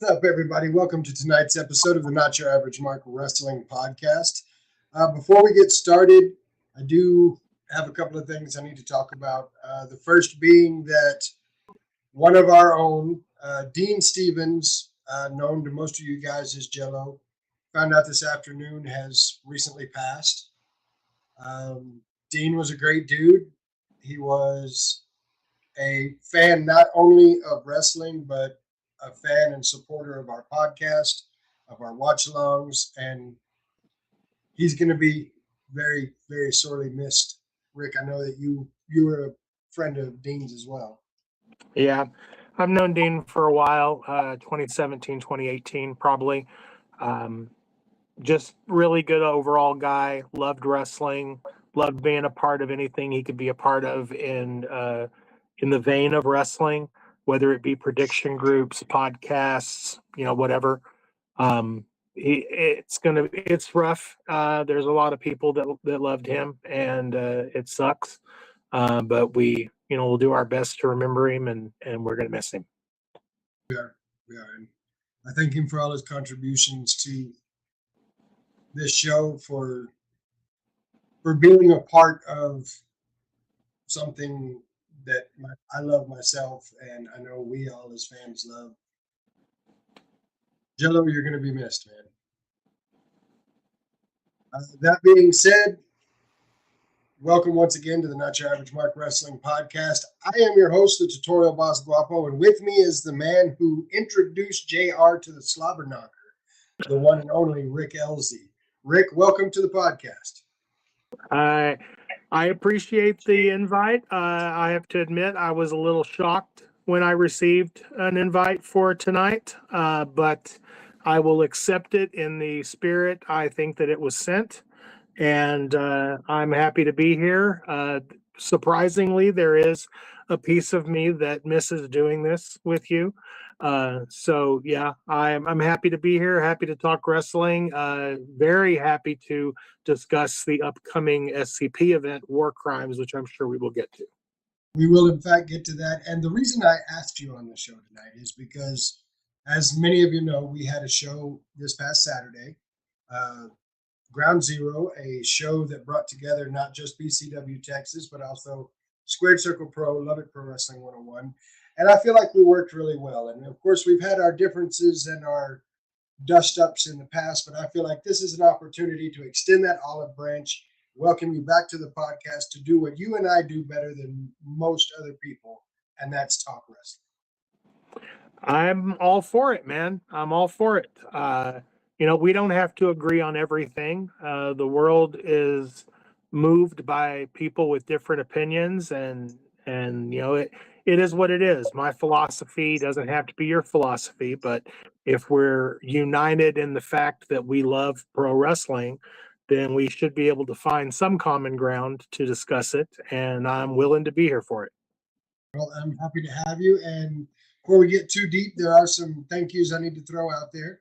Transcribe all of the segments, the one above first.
What's up, everybody? Welcome to tonight's episode of the Not Your Average Mark Wrestling Podcast. Before we get started, I do have a couple of things I need to talk about. The first being that one of our own, Dean Stevens, known to most of you guys as Jello, found out this afternoon has recently passed. Dean was a great dude. He was a fan not only of wrestling, but a fan and supporter of our podcast, of our watch alongs, and he's going to be very, very sorely missed. Rick, I know that you were a friend of Dean's as well. Yeah, I've known Dean for a while, 2017, 2018, probably. Um, just really good overall guy, loved wrestling, loved being a part of anything he could be a part of in the vein of wrestling, whether it be prediction groups, podcasts, whatever. It's rough. There's a lot of people that loved him, and it sucks. But we'll do our best to remember him, and we're gonna miss him. Yeah, and I thank him for all his contributions to this show, for being a part of something that I love myself, and I know we all as fans love. Jello, you're going to be missed, man. That being said, welcome once again to the Not Your Average Mark Wrestling Podcast. I am your host, the Tutorial Boss Guapo, and with me is the man who introduced JR to the Slobber Knocker, the one and only Rick Elzy. Rick, welcome to the podcast. I appreciate the invite. I have to admit, I was a little shocked when I received an invite for tonight, but I will accept it in the spirit I think that it was sent, and I'm happy to be here. Surprisingly, there is a piece of me that misses doing this with you. So yeah, I'm happy to be here. Happy to talk wrestling. Very happy to discuss the upcoming SCP event, War Crimes, which I'm sure we will get to. We will, in fact, get to that. And the reason I asked you on the show tonight is because, as many of you know, we had a show this past Saturday, Ground Zero, a show that brought together not just BCW Texas, but also Squared Circle Pro, Love It Pro Wrestling 101. And I feel like we worked really well. And of course, we've had our differences and our dust ups in the past, but I feel like this is an opportunity to extend that olive branch, welcome you back to the podcast to do what you and I do better than most other people, and that's talk wrestling. I'm all for it, man. I'm all for it. We don't have to agree on everything. The world is moved by people with different opinions, and it is what it is. My philosophy doesn't have to be your philosophy, but if we're united in the fact that we love pro wrestling, then we should be able to find some common ground to discuss it, and I'm willing to be here for it. Well, I'm happy to have you. And before we get too deep, there are some thank yous I need to throw out there.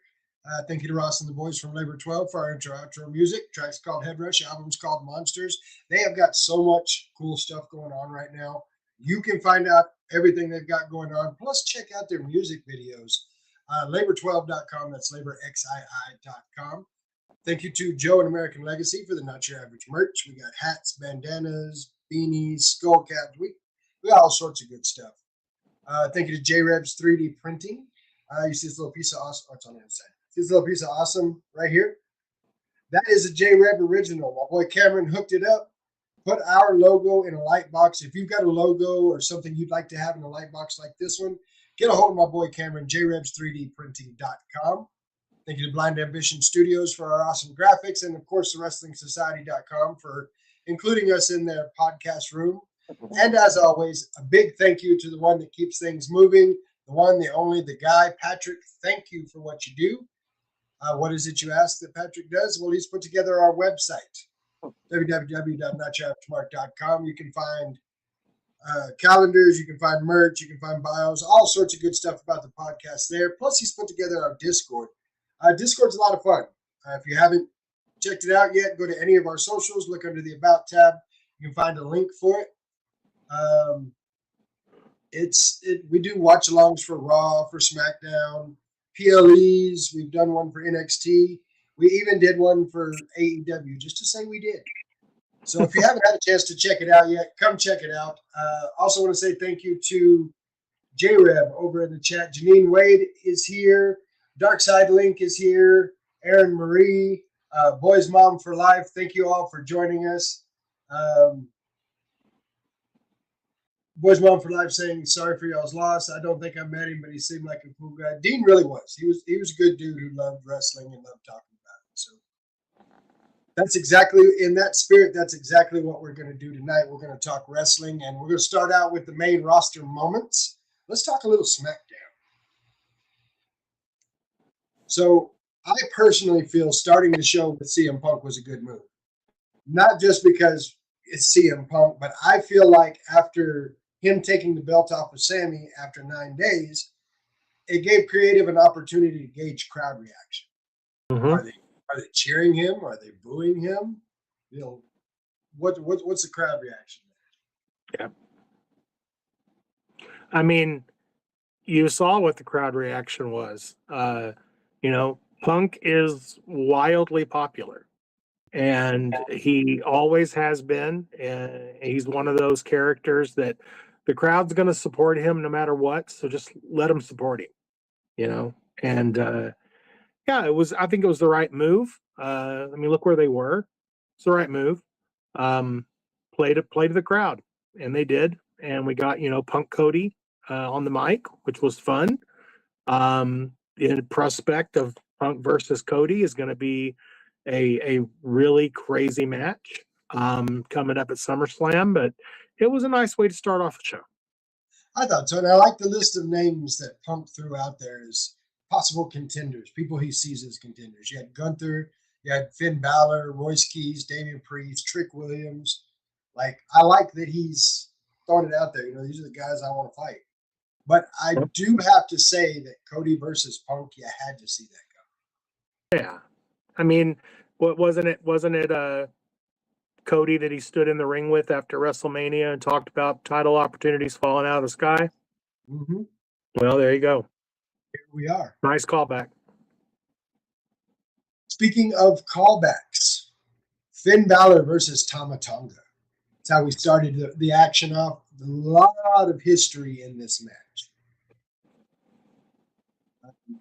Thank you to Ross and the boys from Labor 12 for our intro-outro music. Track's called Head Rush, album's called Monsters. They have got so much cool stuff going on right now. You can find out everything they've got going on, plus check out their music videos. Labor12.com, that's laborxii.com. Thank you to Joe and American Legacy for the Not Your Average merch. We got hats, bandanas, beanies, skull caps. We got all sorts of good stuff. Thank you to J-Rebs 3D Printing. You see this little piece of awesome. Oh, it's on the other side. See this little piece of awesome right here? That is a J-Reb original. My boy Cameron hooked it up, put our logo in a light box. If you've got a logo or something you'd like to have in a light box like this one, get a hold of my boy Cameron, jrebs3dprinting.com. Thank you to Blind Ambition Studios for our awesome graphics, and of course, the WrestlingSociety.com for including us in their podcast room. And as always, a big thank you to the one that keeps things moving, the one, the only, the guy, Patrick. Thank you for what you do. What is it you ask that Patrick does? Well, he's put together our website, www.notyouraverage.com. You can find calendars, you can find merch, you can find bios, all sorts of good stuff about the podcast there. Plus, he's put together our Discord. Discord's a lot of fun. If you haven't checked it out yet, go to any of our socials, look under the About tab. You can find a link for it. We do watch-alongs for Raw, for SmackDown, PLEs. We've done one for NXT. We even did one for AEW, just to say we did. So if you haven't had a chance to check it out yet, come check it out. Also want to say thank you to J-Reb over in the chat. Janine Wade is here. Darkside Link is here. Aaron Marie, Boys Mom for Life. Thank you all for joining us. Boys Mom for Life saying sorry for y'all's loss. I don't think I met him, but he seemed like a cool guy. Dean really was. He was a good dude who loved wrestling and loved talking about it. So that's exactly in that spirit. That's exactly what we're going to do tonight. We're going to talk wrestling, and we're going to start out with the main roster moments. Let's talk a little SmackDown. So I personally feel starting the show with CM Punk was a good move. Not just because it's CM Punk, but I feel like after him taking the belt off of Sammy after 9 days, it gave creative an opportunity to gauge crowd reaction. Mm-hmm. Are they cheering him? Are they booing him? You know, what's the crowd reaction? Yeah. I mean, you saw what the crowd reaction was. Punk is wildly popular, and he always has been. And he's one of those characters that the crowd's going to support him no matter what. So just let them support him, And I think it was the right move. Look where they were. It's the right move. Play to the crowd, and they did. And we got, Punk Cody on the mic, which was fun. The prospect of Punk versus Cody is going to be a really crazy match coming up at SummerSlam, but it was a nice way to start off the show. I thought so, and I like the list of names that Punk threw out there as possible contenders, people he sees as contenders. You had Gunther, you had Finn Balor, Royce Keys, Damian Priest, Trick Williams. I like that he's throwing it out there. These are the guys I want to fight. But I do have to say that Cody versus Punk, you had to see that come. Yeah. Wasn't it Cody that he stood in the ring with after WrestleMania and talked about title opportunities falling out of the sky? Mm-hmm. Well, there you go. Here we are. Nice callback. Speaking of callbacks, Finn Balor versus Tama Tonga. That's how we started the action off. A lot of history in this match.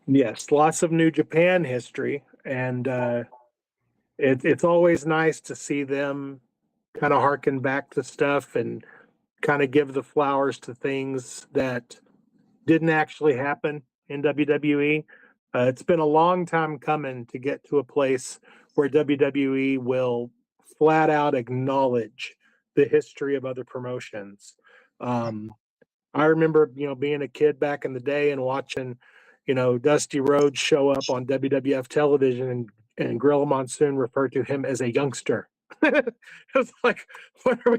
Yes, lots of New Japan history, and it's always nice to see them kind of harken back to stuff and kind of give the flowers to things that didn't actually happen in WWE. It's been a long time coming to get to a place where WWE will flat out acknowledge the history of other promotions. I remember, being a kid back in the day and watching, Dusty Rhodes show up on WWF television and Gorilla Monsoon referred to him as a youngster. It was like, what are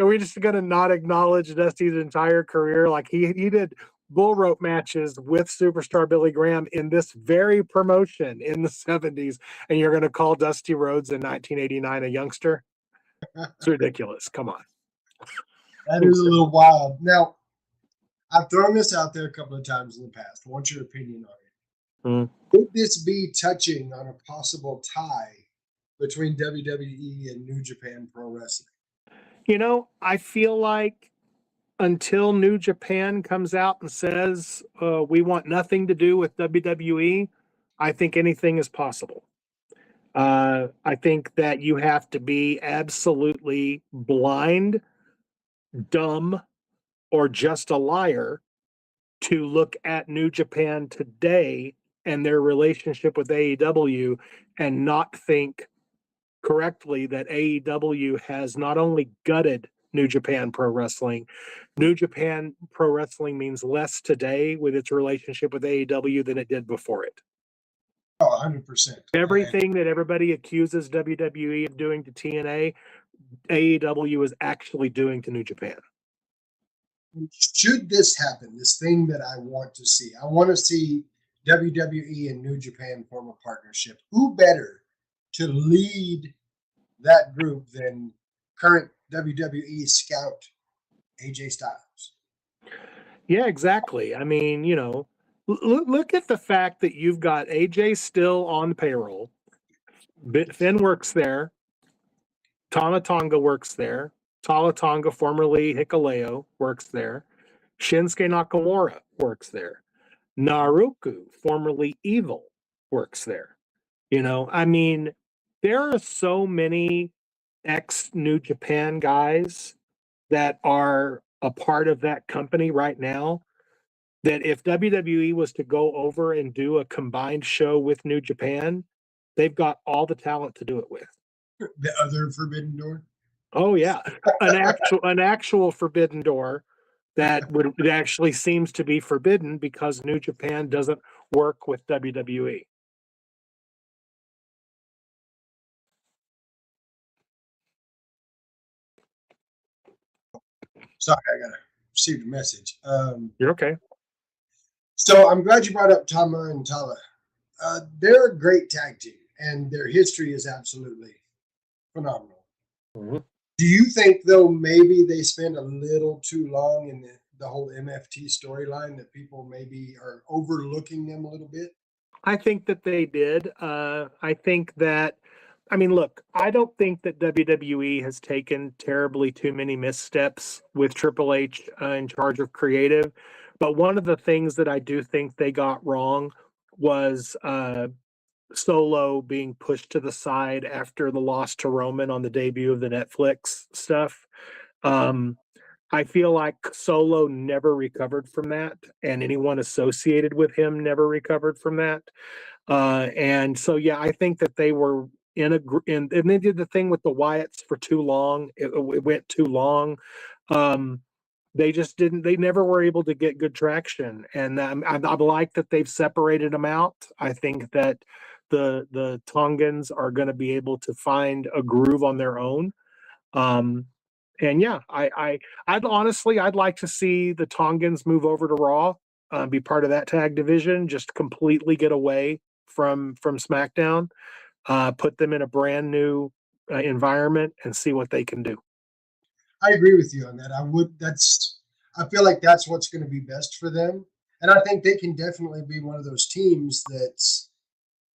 we just going to not acknowledge Dusty's entire career? Like he did bull rope matches with superstar Billy Graham in this very promotion in the 70s, and you're going to call Dusty Rhodes in 1989 a youngster? It's ridiculous. Come on. That is a little wild. Now, I've thrown this out there a couple of times in the past. I want your opinion on it. Could this be touching on a possible tie between WWE and New Japan Pro Wrestling? I feel like until New Japan comes out and says we want nothing to do with WWE, I think anything is possible. I think that you have to be absolutely blind, dumb, or just a liar to look at New Japan today and their relationship with AEW and not think correctly that AEW has not only gutted New Japan Pro Wrestling. New Japan Pro Wrestling means less today with its relationship with AEW than it did before it. Oh, 100%. Everything that everybody accuses WWE of doing to TNA, AEW is actually doing to New Japan. Should this happen, this thing that I want to see, I want to see WWE and New Japan form a partnership. Who better to lead that group than current WWE scout AJ Styles? Yeah, exactly. Look at the fact that you've got AJ still on payroll. Finn works there. Tama Tonga works there. Tala Tonga, formerly Hikuleo, works there. Shinsuke Nakamura works there. Naruku, formerly Evil, works there. You know, I mean, there are so many ex New Japan guys that are a part of that company right now that if WWE was to go over and do a combined show with New Japan, they've got all the talent to do it with. The other Forbidden Door. Oh yeah, an actual Forbidden Door that actually seems to be forbidden because New Japan doesn't work with WWE. Sorry, I received a message. You're okay. So I'm glad you brought up Tama and Tala. They're a great tag team, and their history is absolutely phenomenal. Mm-hmm. Do you think, though, maybe they spend a little too long in the whole MFT storyline, that people maybe are overlooking them a little bit? I think that they did. I think that, I mean, look, I don't think that WWE has taken terribly too many missteps with Triple H in charge of creative. But one of the things that I do think they got wrong was Solo being pushed to the side after the loss to Roman on the debut of the Netflix stuff. I feel like Solo never recovered from that, and anyone associated with him never recovered from that. And so, yeah, I think that they were and they did the thing with the Wyatts for too long. It went too long. They just didn't. They never were able to get good traction, and I like that they've separated them out. I think that the Tongans are going to be able to find a groove on their own. And yeah, I'd honestly, I'd like to see the Tongans move over to Raw, be part of that tag division, just completely get away from SmackDown, put them in a brand new environment and see what they can do. I agree with you on that. I feel like that's what's going to be best for them. And I think they can definitely be one of those teams that's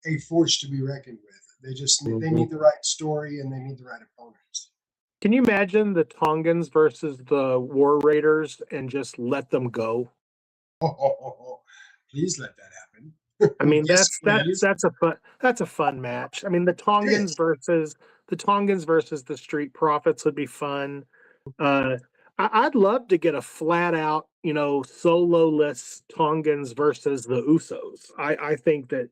a force to be reckoned with. They need the right story and they need the right opponents. Can you imagine the Tongans versus the War Raiders and just let them go? Oh, please let that happen. I mean, Yes, that's a fun match. I mean, the Tongans versus the Street Profits would be fun. I'd love to get a flat out, solo-less Tongans versus the Usos. I think that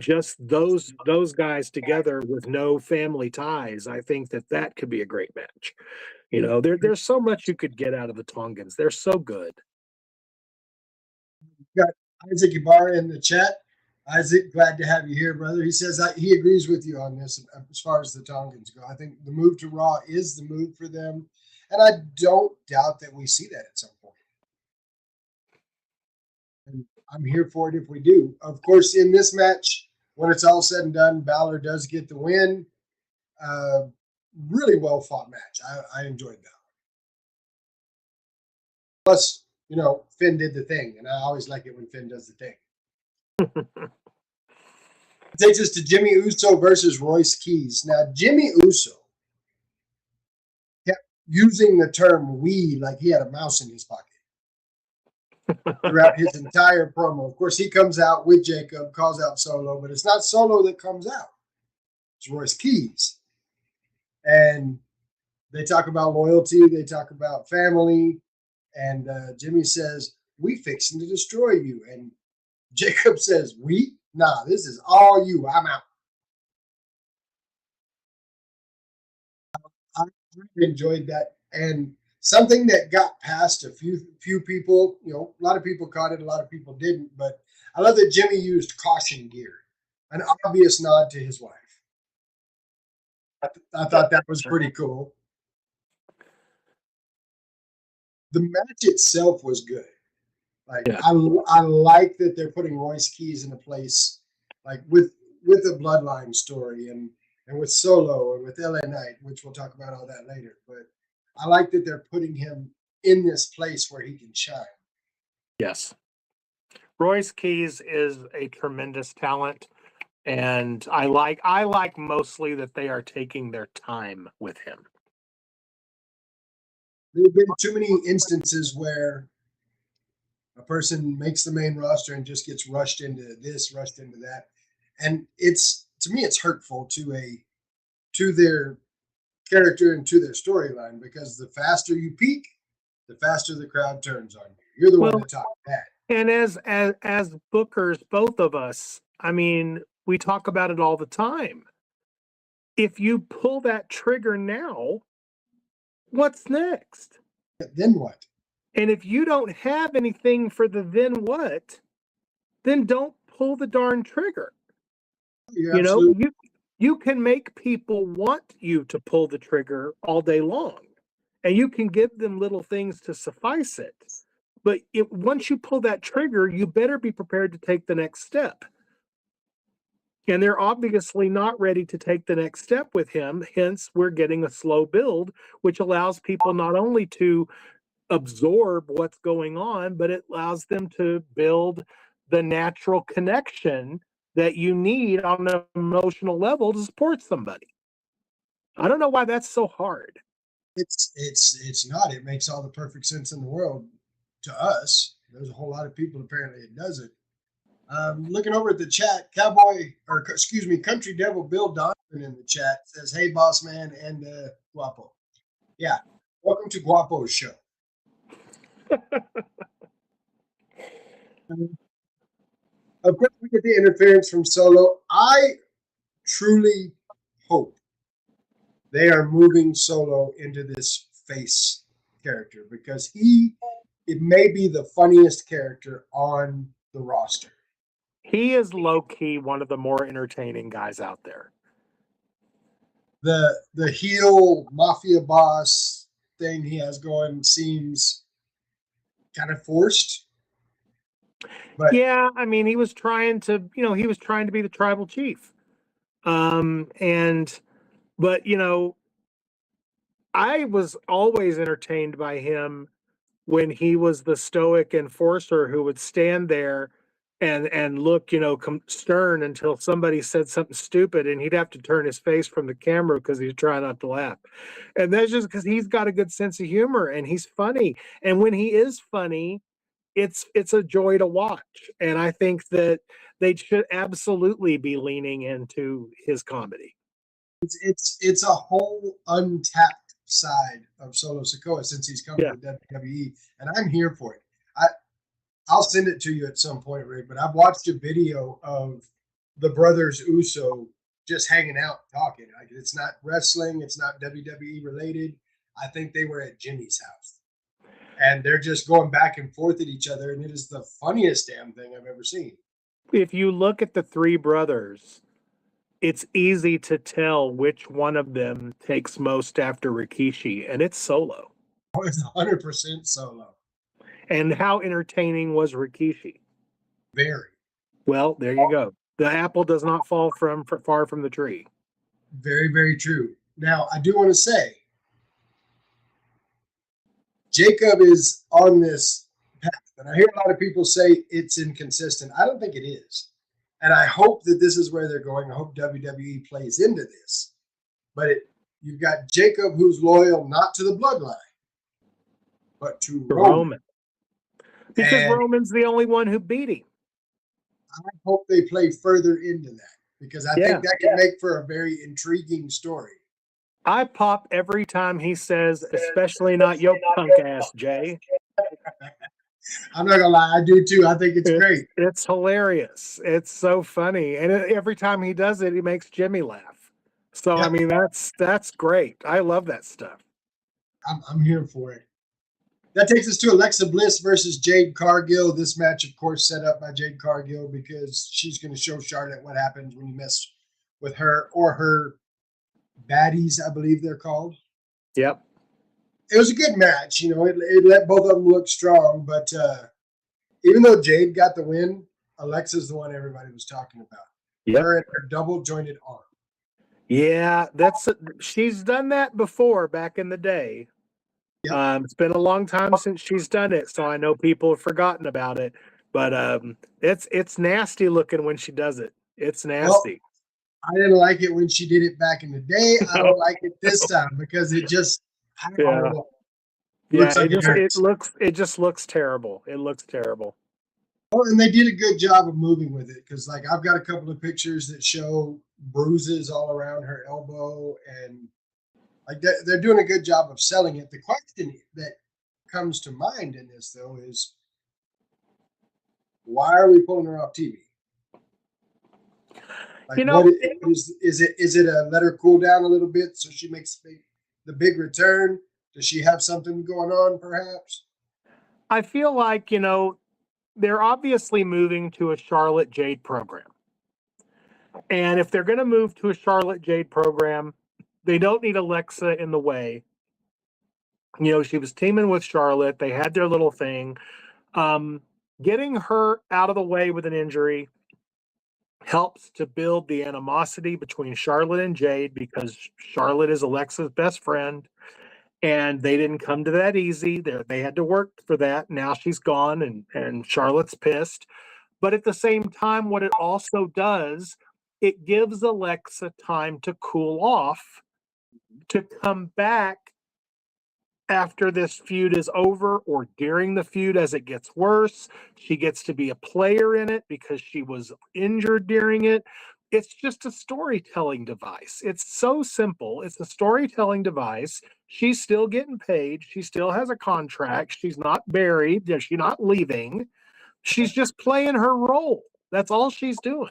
just those guys together with no family ties, I think that could be a great match. There's so much you could get out of the Tongans. They're so good. Got Isaac Ibarra in the chat. Isaac, glad to have you here, brother. He says he agrees with you on this as far as the Tongans go. I think the move to Raw is the move for them, and I don't doubt that we see that at some point. And I'm here for it if we do. Of course, in this match, when it's all said and done, Balor does get the win. Really well fought match. I enjoyed that. Plus, Finn did the thing, and I always like it when Finn does the thing. It takes us to Jimmy Uso versus Royce Keys. Now, Jimmy Uso kept using the term "we" like he had a mouse in his pocket throughout his entire promo. Of course, he comes out with Jacob, calls out Solo, but it's not Solo that comes out. It's Royce Keys. And they talk about loyalty. They talk about family. And Jimmy says, "We fixing to destroy you." And Jacob says, "We? Nah, this is all you. I'm out." I enjoyed that. And something that got past a few people, a lot of people caught it, a lot of people didn't. But I love that Jimmy used caution gear, an obvious nod to his wife. I thought that was pretty cool. The match itself was good. I like that they're putting Royce Keys in a place like with a bloodline story and with Solo and with LA Knight, which we'll talk about all that later. But I like that they're putting him in this place where he can shine. Yes. Royce Keys is a tremendous talent, and I like mostly that they are taking their time with him. There have been too many instances where a person makes the main roster and just gets rushed into this, rushed into that, and it's to me it's hurtful to their character and to their storyline because the faster you peak, the faster the crowd turns on you. You're the one Well, that taught that. and as bookers, both of us, I mean, we talk about it all the time. If you pull that trigger now, what's next? Then what? And if you don't have anything for the then what, then don't pull the darn trigger. You're You know, absolutely you can make people want you to pull the trigger all day long, and you can give them little things to suffice it. But once you pull that trigger, you better be prepared to take the next step. And they're obviously not ready to take the next step with him. Hence, we're getting a slow build, which allows people not only to absorb what's going on, but it allows them to build the natural connection that you need on an emotional level to support somebody. I don't know why that's so hard. it's not. It makes all the perfect sense in the world to us. There's a whole lot of people apparently it doesn't. Looking over at the chat, Country Devil Bill Donovan in the chat says, "Hey, boss man and Guapo, yeah, welcome to Guapo's show." Of course, we get the interference from Solo. I truly hope they are moving Solo into this face character because it may be the funniest character on the roster. He is low key one of the more entertaining guys out there. The heel mafia boss thing he has going seems kind of forced. But yeah, I mean, he was trying to be the tribal chief. But I was always entertained by him when he was the stoic enforcer who would stand there and look, stern until somebody said something stupid, and he'd have to turn his face from the camera because he's trying not to laugh. And that's just because he's got a good sense of humor and he's funny. And when he is funny, it's a joy to watch. And I think that they should absolutely be leaning into his comedy. it's a whole untapped side of Solo Sikoa since he's come to the WWE, and I'm here for it. I'll send it to you at some point, Rick. But I've watched a video of the brothers Uso just hanging out talking. Like it's not wrestling, it's not WWE related. I think they were at Jimmy's house, and they're just going back and forth at each other, and it is the funniest damn thing I've ever seen. If you look at the three brothers, it's easy to tell which one of them takes most after Rikishi, and it's Solo. Oh, it's 100% Solo. And how entertaining was Rikishi? Very. Well, there you go. The apple does not fall far from the tree. Very, very true. Now, I do want to say, Jacob is on this path, and I hear a lot of people say it's inconsistent. I don't think it is. And I hope that this is where they're going. I hope WWE plays into this. But you've got Jacob who's loyal not to the bloodline, but to Roman. Because Roman's the only one who beat him. I hope they play further into that because I think that can make for a very intriguing story. I pop every time he says, especially not your punk ass, Jay. I'm not gonna lie, I do too. I think it's great. It's hilarious. It's so funny, and every time he does it, he makes Jimmy laugh. So I mean, that's great. I love that stuff. I'm here for it. That takes us to Alexa Bliss versus Jade Cargill. This match, of course, set up by Jade Cargill because she's going to show Charlotte what happens when you mess with her or her baddies, I believe they're called. Yep. It was a good match. It let both of them look strong. But even though Jade got the win, Alexa's the one everybody was talking about. Yep. Her and her double jointed arm. Yeah, she's done that before back in the day. Yep. It's been a long time since she's done it, so I know people have forgotten about it. But it's nasty looking when she does it. It's Well, nasty. I didn't like it when she did it back in the day. I don't like it this time because it just Yeah. looks Yeah, like it hurts. it just looks terrible. It looks terrible. Oh, and they did a good job of moving with it because, like, I've got a couple of pictures that show bruises all around her elbow, and like they're doing a good job of selling it. The question that comes to mind in this, though, is why are we pulling her off TV? Like, You know, is it a let her cool down a little bit so she makes the big return? Does she have something going on, perhaps? I feel like, they're obviously moving to a Charlotte Jade program. And if they're going to move to a Charlotte Jade program, they don't need Alexa in the way. She was teaming with Charlotte. They had their little thing. Getting her out of the way with an injury helps to build the animosity between Charlotte and Jade because Charlotte is Alexa's best friend. And they didn't come to that easy. They had to work for that. Now she's gone and Charlotte's pissed. But at the same time, what it also does, it gives Alexa time to cool off, to come back after this feud is over or during the feud as it gets worse. She gets to be a player in it because she was injured during it. It's just a storytelling device. It's so simple. It's a storytelling device. She's still getting paid. She still has a contract. She's not buried. She's not leaving. She's just playing her role. That's all she's doing.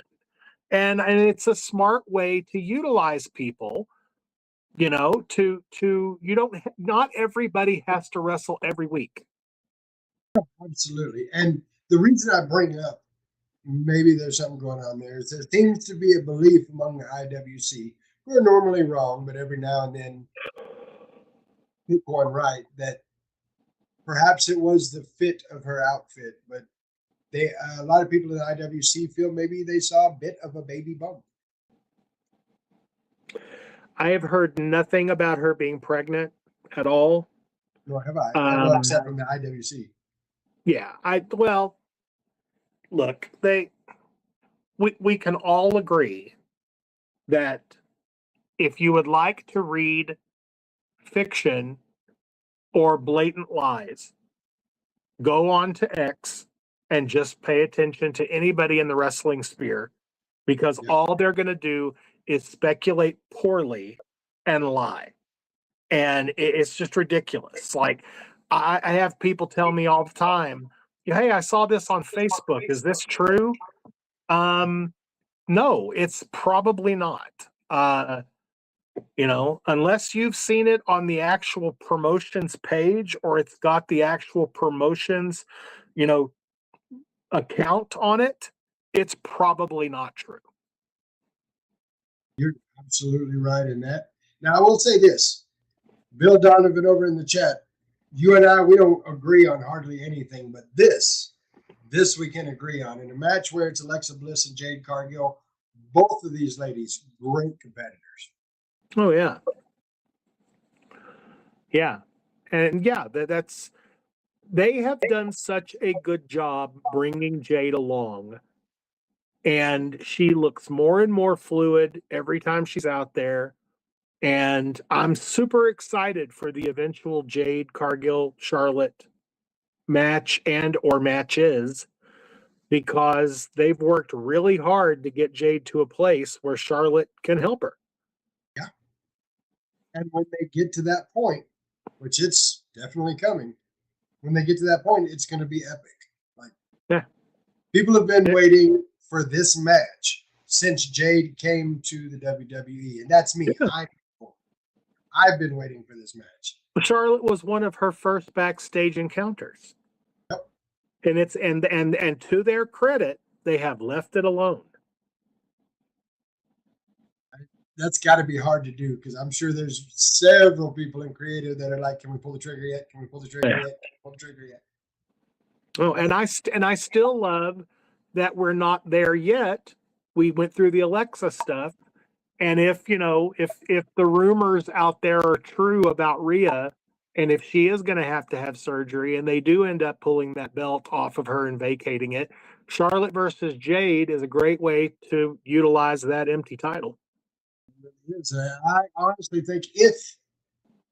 And it's a smart way to utilize people, not everybody has to wrestle every week. Absolutely. And the reason I bring up maybe there's something going on there is there seems to be a belief among the IWC, who are normally wrong, but every now and then get one right, that perhaps it was the fit of her outfit, but a lot of people in the IWC feel maybe they saw a bit of a baby bump. I have heard nothing about her being pregnant at all. Nor have I. Well, except from the IWC. Yeah, look, we can all agree that if you would like to read fiction or blatant lies, go on to X and just pay attention to anybody in the wrestling sphere, because all they're going to do is speculate poorly and lie. And it's just ridiculous. Like, I have people tell me all the time, hey, I saw this on Facebook. Is this true? No, it's probably not. Unless you've seen it on the actual promotions page or it's got the actual promotions, account on it, it's probably not true. You're absolutely right in that. Now, I will say this. Bill Donovan over in the chat, you and I, we don't agree on hardly anything, but this we can agree on. In a match where it's Alexa Bliss and Jade Cargill, both of these ladies, great competitors. Oh, yeah. Yeah. And yeah, they have done such a good job bringing Jade along. And she looks more and more fluid every time she's out there. And I'm super excited for the eventual Jade Cargill Charlotte match and or matches, because they've worked really hard to get Jade to a place where Charlotte can help her. Yeah. And when they get to that point, which it's definitely coming, when they get to that point, it's going to be epic. Like, people have been waiting for this match since Jade came to the WWE, and that's me. Yeah. I've been waiting for this match. Charlotte was one of her first backstage encounters. Yep. And it's and to their credit, they have left it alone. That's got to be hard to do, because I'm sure there's several people in creative that are like, "Can we pull the trigger yet? Can we pull the trigger yet? Can we pull the trigger yet?" Oh, and I still love that we're not there yet. We went through the Alexa stuff, and if the rumors out there are true about Rhea, And if she is going to have surgery and they do end up pulling that belt off of her and vacating it, Charlotte versus Jade is a great way to utilize that empty title. I honestly think if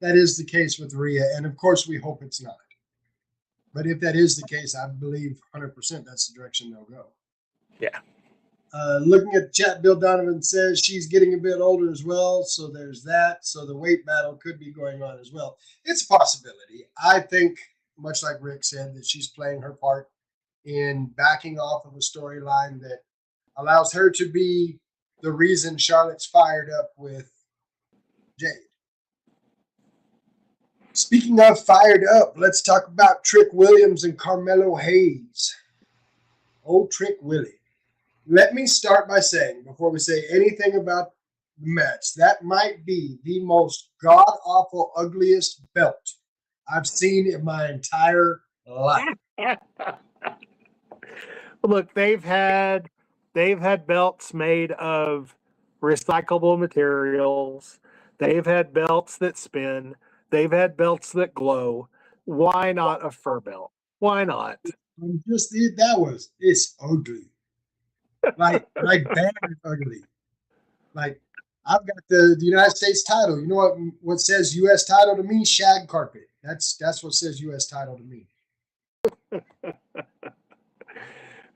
that is the case with Rhea, and of course we hope it's not, but if that is the case, I believe 100% that's the direction they'll go. Yeah. Looking at the chat, Bill Donovan says she's getting a bit older as well, so there's that. So the weight battle could be going on as well. It's a possibility. I think, much like Rick said, that she's playing her part in backing off of a storyline that allows her to be the reason Charlotte's fired up with Jade. Speaking of fired up, let's talk about Trick Williams and Carmelo Hayes. Oh, Trick Willie. Let me start by saying, before we say anything about the match, that might be the most god-awful, ugliest belt I've seen in my entire life. Look, they've had belts made of recyclable materials. They've had belts that spin. They've had belts that glow. Why not a fur belt? Why not? It's ugly. like bad ugly. Like, I've got the United States title. You know what says U.S. title to me? Shag carpet. That's what says U.S. title to me.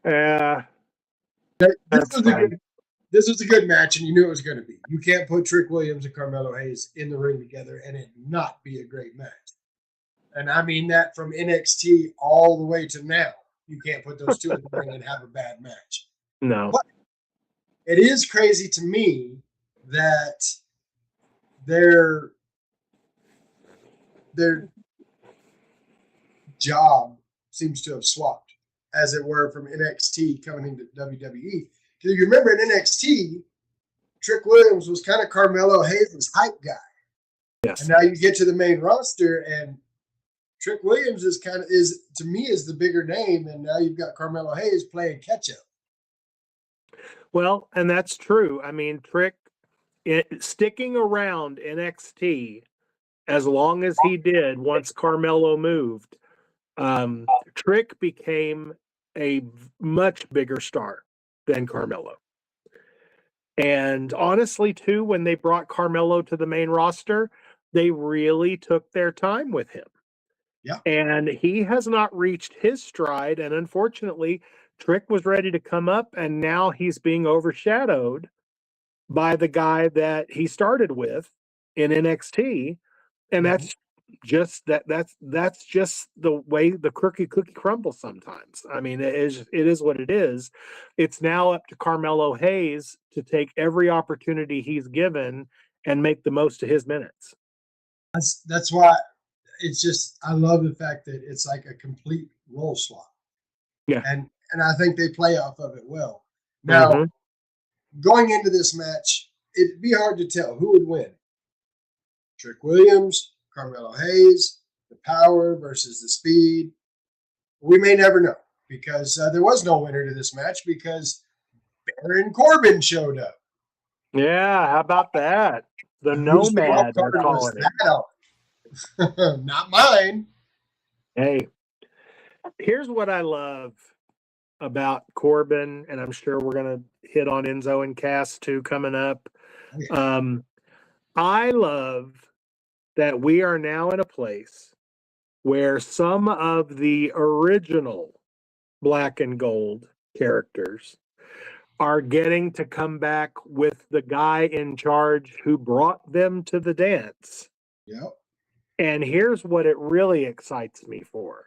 Yeah. This was a good match, and you knew it was going to be. You can't put Trick Williams and Carmelo Hayes in the ring together and it not be a great match. And I mean that from NXT all the way to now. You can't put those two in the ring and have a bad match. No. But it is crazy to me that their job seems to have swapped, as it were, from NXT coming into WWE. Because you remember in NXT, Trick Williams was kind of Carmelo Hayes' hype guy. Yes. And now you get to the main roster, and Trick Williams is to me the bigger name, and now you've got Carmelo Hayes playing catch up. Well, and that's true. I mean, Trick sticking around NXT as long as he did once Carmelo moved, Trick became a much bigger star than Carmelo. And honestly, too, when they brought Carmelo to the main roster, they really took their time with him. Yeah. And he has not reached his stride. And unfortunately, Trick was ready to come up, and now he's being overshadowed by the guy that he started with in NXT. And that's just that's just the way the cookie crumbles sometimes. I mean, it is what it is. It's now up to Carmelo Hayes to take every opportunity he's given and make the most of his minutes. That's why it's just, I love the fact that it's like a complete role swap. Yeah. And I think they play off of it well. Now, going into this match, it'd be hard to tell who would win. Trick Williams, Carmelo Hayes, the power versus the speed. We may never know, because there was no winner to this match because Baron Corbin showed up. Yeah, how about that? The Nomad, they're calling it. Not mine. Hey, here's what I love about Corbin, and I'm sure we're going to hit on Enzo and Cass too coming up. I love that we are now in a place where some of the original Black and Gold characters are getting to come back with the guy in charge who brought them to the dance. Yep. And here's what it really excites me for.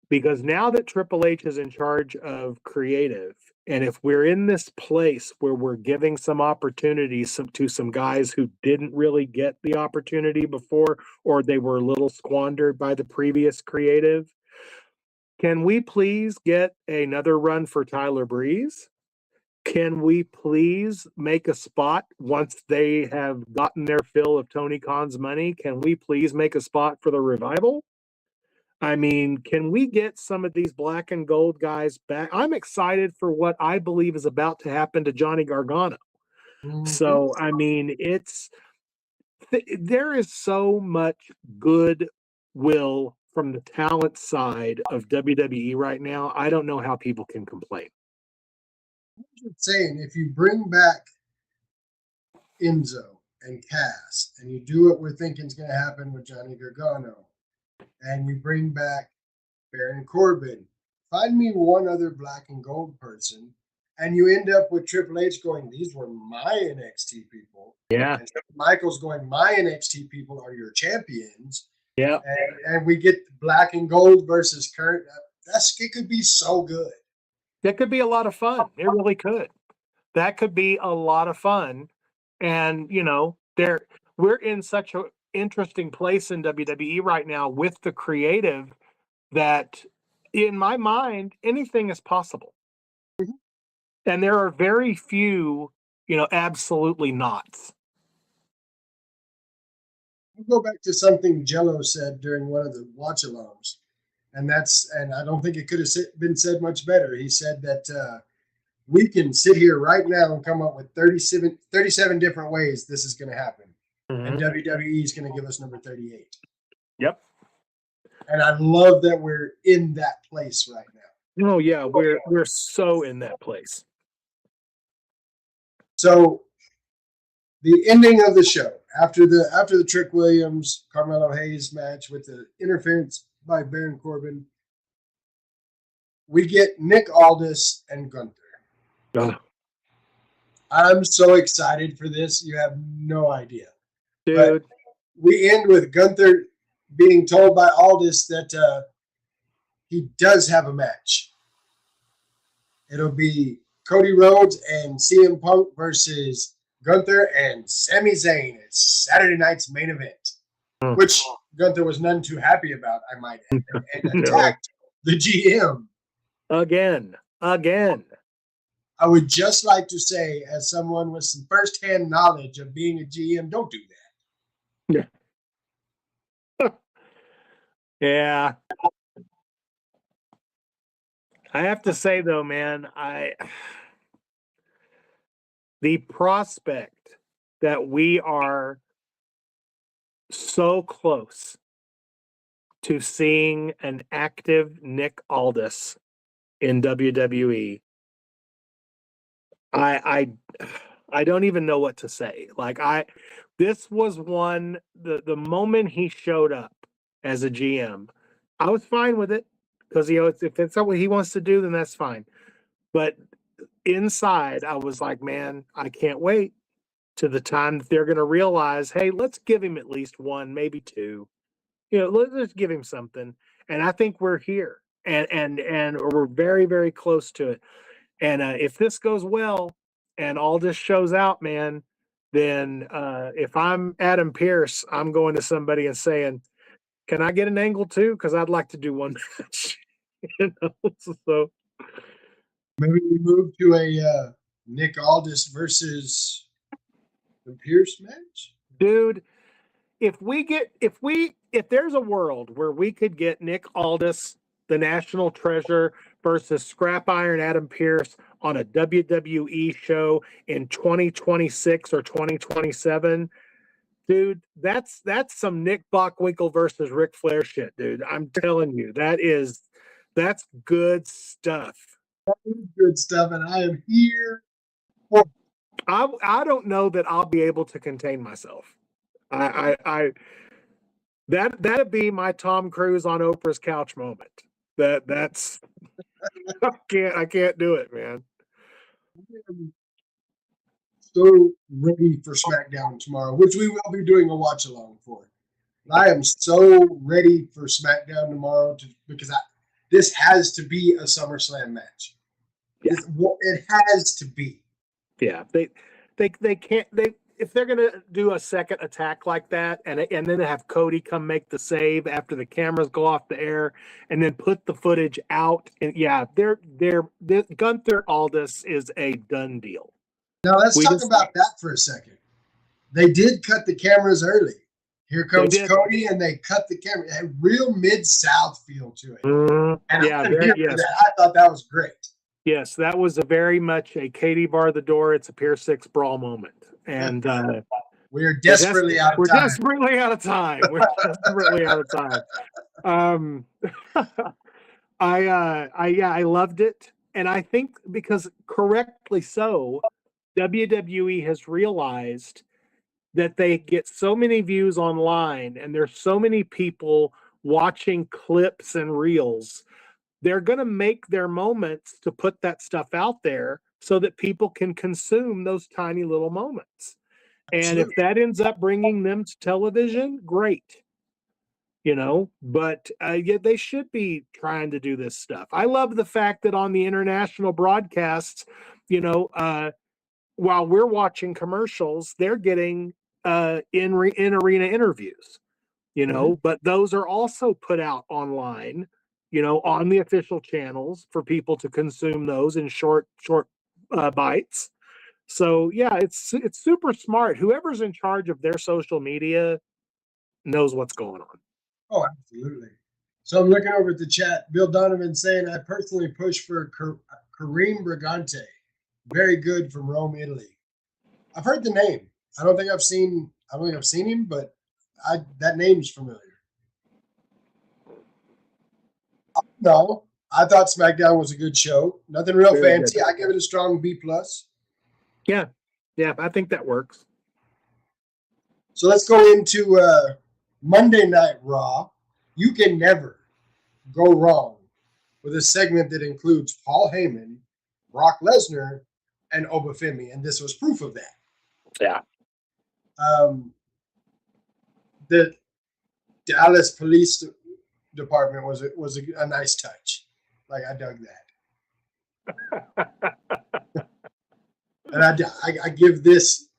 Because now that Triple H is in charge of creative, and if we're in this place where we're giving some opportunities to some guys who didn't really get the opportunity before, or they were a little squandered by the previous creative, can we please get another run for Tyler Breeze? Can we please make a spot once they have gotten their fill of Tony Khan's money? Can we please make a spot for the Revival? I mean, can we get some of these Black and Gold guys back? I'm excited for what I believe is about to happen to Johnny Gargano. So, I mean, there is so much good will, from the talent side of WWE right now, I don't know how people can complain. I'm saying if you bring back Enzo and Cass, and you do what we're thinking is going to happen with Johnny Gargano, and you bring back Baron Corbin, find me one other black and gold person, and you end up with Triple H going, "These were my NXT people." Yeah. And Michael's going, "My NXT people are your champions." Yeah. And we get black and gold versus current. It could be so good. That could be a lot of fun. It really could. That could be a lot of fun. And, you know, we're in such an interesting place in WWE right now with the creative that, in my mind, anything is possible. Mm-hmm. And there are very few, you know, absolutely nots. I'll go back to something Jello said during one of the watch-alongs, and I don't think it could have been said much better. He said that we can sit here right now and come up with 37 different ways this is going to happen. Mm-hmm. And WWE is going to give us number 38. Yep. And I love that we're in that place right now. Oh yeah, we're so in that place. So the ending of the show, after the Trick Williams Carmelo Hayes match with the interference by Baron Corbin, we get Nick Aldis and Gunther. I'm so excited for this. You have no idea. Dude. But we end with Gunther being told by Aldis that he does have a match. It'll be Cody Rhodes and CM Punk versus Gunther and Sami Zayn. It's Saturday night's main event, which Gunther was none too happy about, I might add, and attacked the GM. Again. I would just like to say, as someone with some firsthand knowledge of being a GM, don't do that. Yeah. Yeah. I have to say though, man, the prospect that we are so close to seeing an active Nick Aldis in WWE, I don't even know what to say. Like this was one, the moment he showed up as a GM, I was fine with it because, you know, if it's what he wants to do, then that's fine. But inside, I was like, man, I can't wait to the time that they're going to realize, hey, let's give him at least one, maybe two. You know, let's give him something. And I think we're here, and we're very, very close to it. And if this goes well and Aldis shows out, man, then if I'm Adam Pearce, I'm going to somebody and saying, can I get an angle too? Because I'd like to do one match. You know? So maybe we move to a Nick Aldis versus the Pearce match. Dude, if there's a world where we could get Nick Aldis, the national treasure, versus Scrap Iron Adam Pearce on a WWE show in 2026 or 2027, dude, that's some Nick Bockwinkel versus Ric Flair shit, dude. I'm telling you, that's good stuff. That is good stuff, and I am here. I don't know that I'll be able to contain myself. That'd be my Tom Cruise on Oprah's couch moment. That's I can't do it, man. I'm so ready for SmackDown tomorrow, which we will be doing a watch along for. I am so ready for SmackDown tomorrow because this has to be a SummerSlam match. Yeah. It has to be. Yeah, they can't. If they're gonna do a second attack like that, and then have Cody come make the save after the cameras go off the air, and then put the footage out, and yeah, Gunther Aldis is a done deal. Now let's talk about that for a second. They did cut the cameras early. Here comes Cody, and they cut the camera. It had real Mid-South feel to it. And yeah, yes. I thought that was great. Yes, that was a very much a Katie bar the door, it's a Pier 6 brawl moment. And We're desperately out of We're time. desperately out of time. We're desperately out of time. I loved it, and I think because correctly so, WWE has realized that they get so many views online, and there's so many people watching clips and reels. They're going to make their moments to put that stuff out there so that people can consume those tiny little moments. And if that ends up bringing them to television, great. But yeah, they should be trying to do this stuff. I love the fact that on the international broadcasts, while we're watching commercials, they're getting in arena interviews, but those are also put out online, on the official channels for people to consume those in short bites. So yeah, it's super smart. Whoever's in charge of their social media knows what's going on. Oh, absolutely. So I'm looking over at the chat. Bill Donovan saying, I personally push for Kareem Brigante. Very good from Rome, Italy. I've heard the name. I don't think I've seen him, but that name's familiar. No, I thought SmackDown was a good show. Nothing real Very fancy. good. I give it a strong B+. Yeah, I think that works. So let's go into Monday Night Raw. You can never go wrong with a segment that includes Paul Heyman, Brock Lesnar, and Obafemi, and this was proof of that. Yeah. The Dallas Police Department was a nice touch. Like, I dug that. And I give this.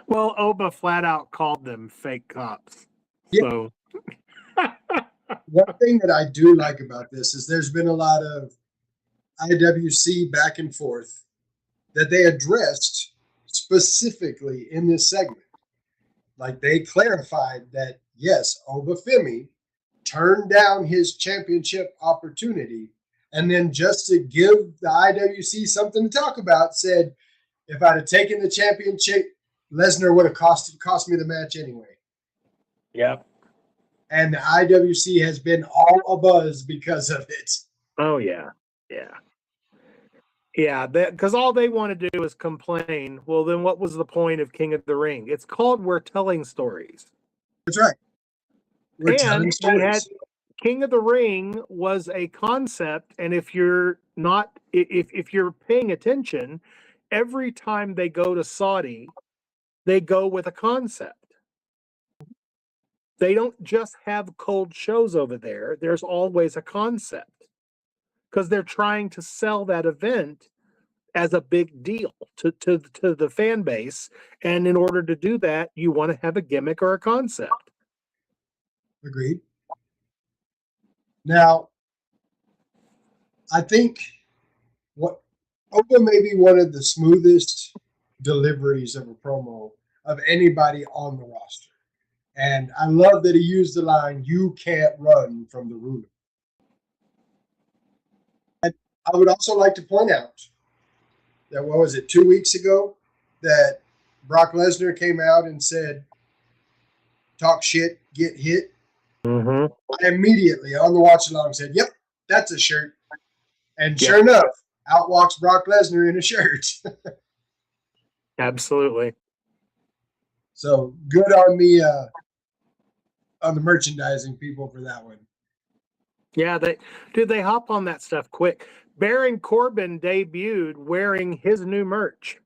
Well, Oba flat out called them fake cops. Yeah. So One thing that I do like about this is there's been a lot of IWC back and forth that they addressed specifically in this segment. Like, they clarified that, yes, Obafemi turned down his championship opportunity, and then just to give the IWC something to talk about, said, if I'd have taken the championship, Lesnar would have cost me the match anyway. Yep. And the IWC has been all abuzz because of it. Oh yeah. Because all they want to do is complain. Well, then what was the point of King of the Ring? It's called We're Telling Stories. That's right. We're telling stories. King of the Ring was a concept, and if you're paying attention, every time they go to Saudi, they go with a concept. They don't just have cold shows over there. There's always a concept because they're trying to sell that event as a big deal to the fan base. And in order to do that, you want to have a gimmick or a concept. Agreed. Now, I think Oba may be one of the smoothest deliveries of a promo of anybody on the roster. And I love that he used the line, "You can't run from the ruler." And I would also like to point out that, 2 weeks ago, that Brock Lesnar came out and said, "Talk shit, get hit." Mm-hmm. I immediately on the watch along said, "Yep, that's a shirt." And sure enough, out walks Brock Lesnar in a shirt. Absolutely. So good on the merchandising people for that one. Yeah, they hop on that stuff quick. Baron Corbin debuted wearing his new merch.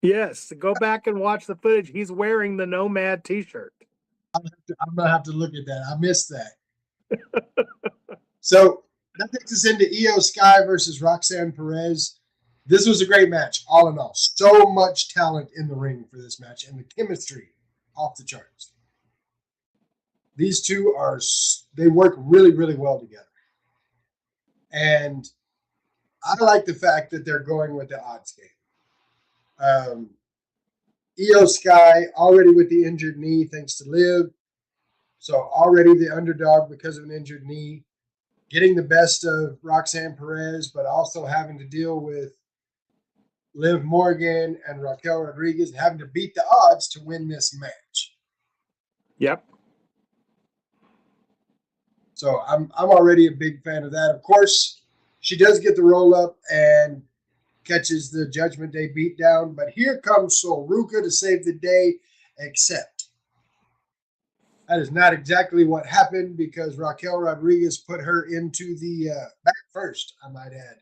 Yes, go back and watch the footage. He's wearing the Nomad t-shirt. I'm gonna have to look at that. I missed that. So that takes us into Io Sky versus Roxanne Perez. This was a great match, all in all. So much talent in the ring for this match, and the chemistry off the charts. These two they work really, really well together. And I like the fact that they're going with the odds game. Io Sky already with the injured knee thanks to Liv. So already the underdog because of an injured knee. Getting the best of Roxanne Perez, but also having to deal with Liv Morgan and Raquel Rodriguez having to beat the odds to win this match. Yep. So I'm already a big fan of that. Of course, she does get the roll up and catches the Judgment Day beatdown, but here comes Sol Ruca to save the day, except that is not exactly what happened because Raquel Rodriguez put her into the back first, I might add,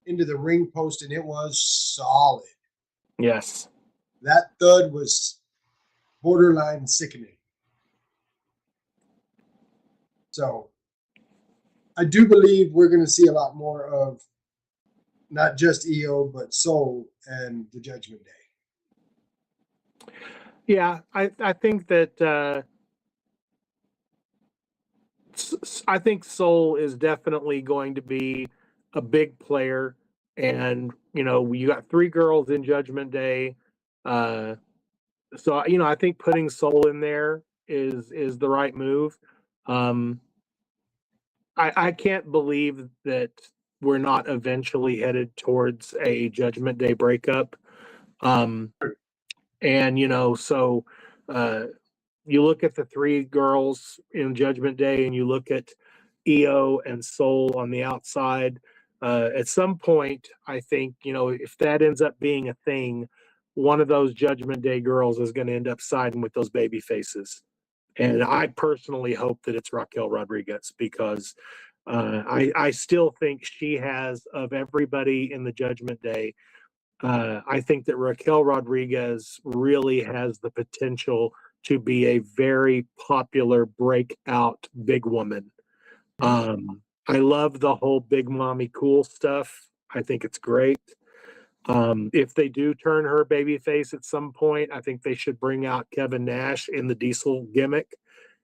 into the ring post, and it was solid. Yes. That thud was borderline sickening. So I do believe we're going to see a lot more of not just EO, but Sol and the Judgment Day. Yeah, I think that I think Sol is definitely going to be a big player, and you got 3 girls in Judgment Day, so I think putting Sol in there is the right move. I can't believe that we're not eventually headed towards a Judgment Day breakup. And so you look at the 3 girls in Judgment Day and you look at EO and Sol on the outside. At some point, I think, if that ends up being a thing, one of those Judgment Day girls is going to end up siding with those baby faces. And I personally hope that it's Raquel Rodriguez because I still think she has, of everybody in the Judgment Day, I think that Raquel Rodriguez really has the potential to be a very popular breakout big woman. I love the whole big mommy cool stuff. I think it's great. If they do turn her babyface at some point, I think they should bring out Kevin Nash in the Diesel gimmick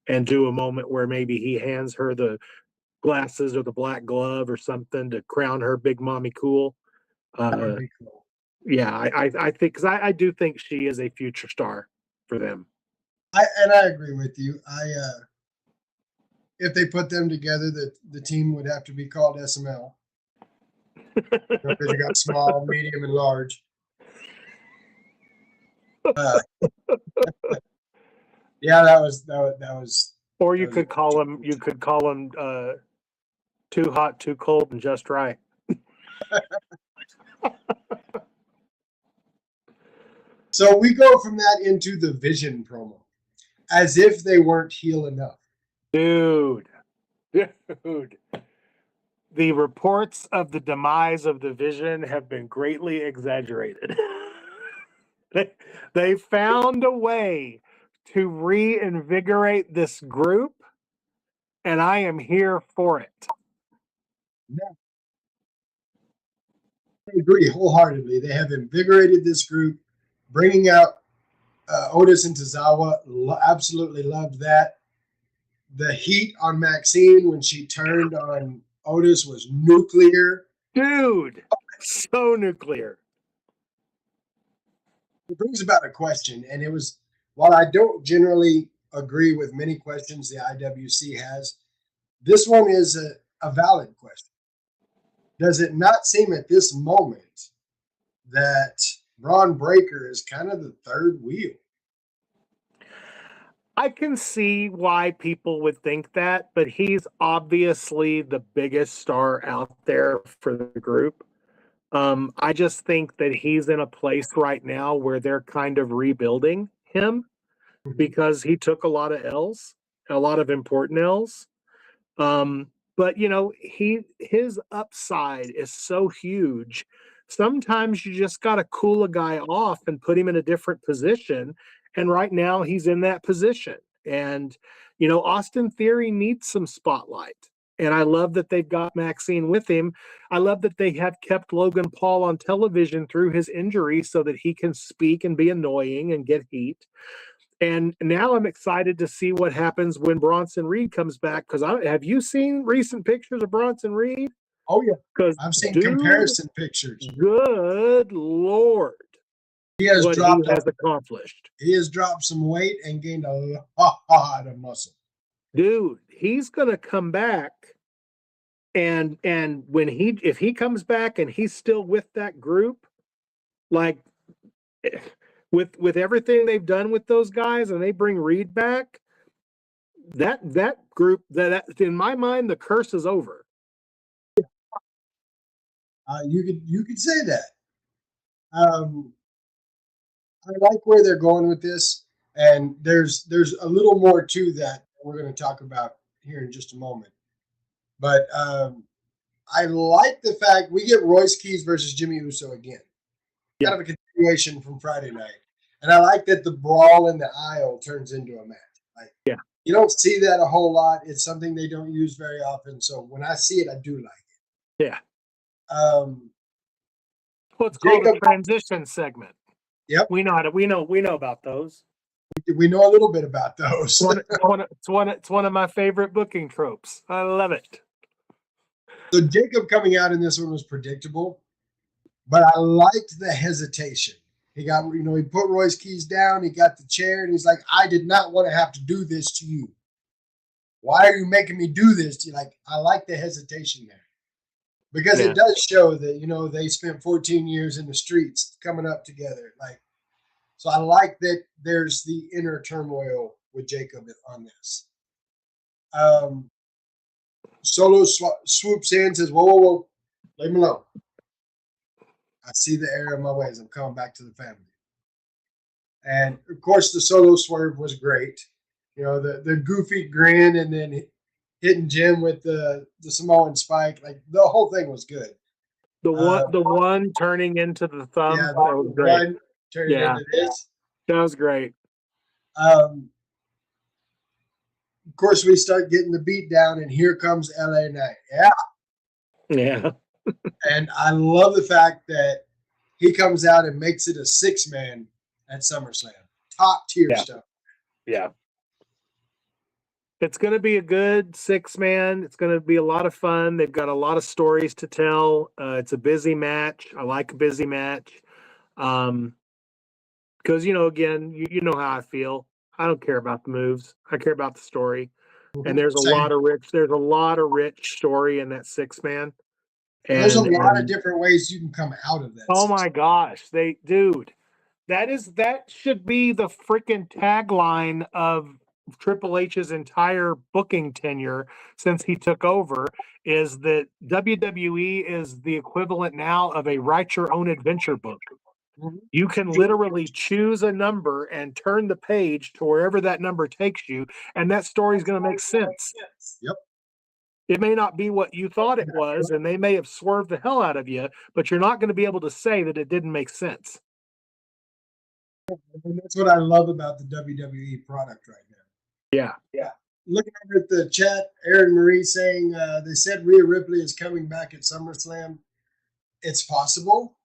and do a moment where maybe he hands her the glasses or the black glove or something to crown her big mommy cool. That would be cool. Yeah, I think because I do think she is a future star for them. I agree with you. If they put them together, the team would have to be called SML because you got small, medium, and large. Yeah, that was. Or you could call them. You could call them too hot, too cold, and just right. So we go from that into the Vision promo, as if they weren't heel enough. Dude. The reports of the demise of the Vision have been greatly exaggerated. They found a way to reinvigorate this group, and I am here for it. Yeah. I agree wholeheartedly. They have invigorated this group, bringing out Otis and Tozawa. Absolutely loved that. The heat on Maxine when she turned on Otis was nuclear. Dude, so nuclear. It brings about a question, and it was, while I don't generally agree with many questions the IWC has, this one is a valid question. Does it not seem at this moment that Braun Breaker is kind of the third wheel? I can see why people would think that, but he's obviously the biggest star out there for the group. I just think that he's in a place right now where they're kind of rebuilding him because he took a lot of L's, a lot of important L's. But his upside is so huge. Sometimes you just got to cool a guy off and put him in a different position. And right now he's in that position. And, Austin Theory needs some spotlight. And I love that they've got Maxine with him. I love that they have kept Logan Paul on television through his injury so that he can speak and be annoying and get heat. And now I'm excited to see what happens when Bronson Reed comes back. Because have you seen recent pictures of Bronson Reed? Oh, yeah. Because I've seen comparison pictures. Good Lord. He has accomplished. He has dropped some weight and gained a lot of muscle. Dude, he's going to come back. And if he comes back and he's still with that group, Like with everything they've done with those guys, and they bring Reed back, that group that in my mind the curse is over. You could say that. I like where they're going with this, and there's a little more to that we're going to talk about here in just a moment. But I like the fact we get Royce Keys versus Jimmy Uso again. Yeah. Kind of a continuation from Friday night. And I like that the brawl in the aisle turns into a match. Like, yeah, you don't see that a whole lot. It's something they don't use very often. So when I see it, I do like it. Yeah. What's called a transition segment. Yep. We know about those. We know a little bit about those. It's one of my favorite booking tropes. I love it. So Jacob coming out in this one was predictable, but I liked the hesitation. He got, he put Royce Keys down, he got the chair, and he's like, I did not want to have to do this to you. Why are you making me do this to you? Like, I like the hesitation there. Because it does show that, they spent 14 years in the streets coming up together. Like, so I like that there's the inner turmoil with Jacob on this. Solo swoops in and says, whoa, leave him alone. I see the error of my ways. I'm coming back to the family. And, of course, the Solo swerve was great. The goofy grin and then hitting Jim with the Samoan spike. Like, the whole thing was good. The one turning into the thumb. Yeah, that was great. Turning into this. That was great. Of course, we start getting the beat down, and here comes LA Knight. Yeah. And I love the fact that he comes out and makes it a 6-man at SummerSlam. Top tier stuff. Yeah. It's going to be a good 6-man. It's going to be a lot of fun. They've got a lot of stories to tell. It's a busy match. I like a busy match. Because, again, you know how I feel. I don't care about the moves. I care about the story. And there's a lot of rich story in that 6-man. And there's a lot of different ways you can come out of that. Oh my gosh. That should be the freaking tagline of Triple H's entire booking tenure since he took over, is that WWE is the equivalent now of a write your own adventure book. You can literally choose a number and turn the page to wherever that number takes you, and that story is going to make sense. Yep. It may not be what you thought it was, and they may have swerved the hell out of you, but you're not going to be able to say that it didn't make sense. And that's what I love about the WWE product right now. Yeah. Looking over at the chat, Aaron Marie saying they said Rhea Ripley is coming back at SummerSlam. It's possible.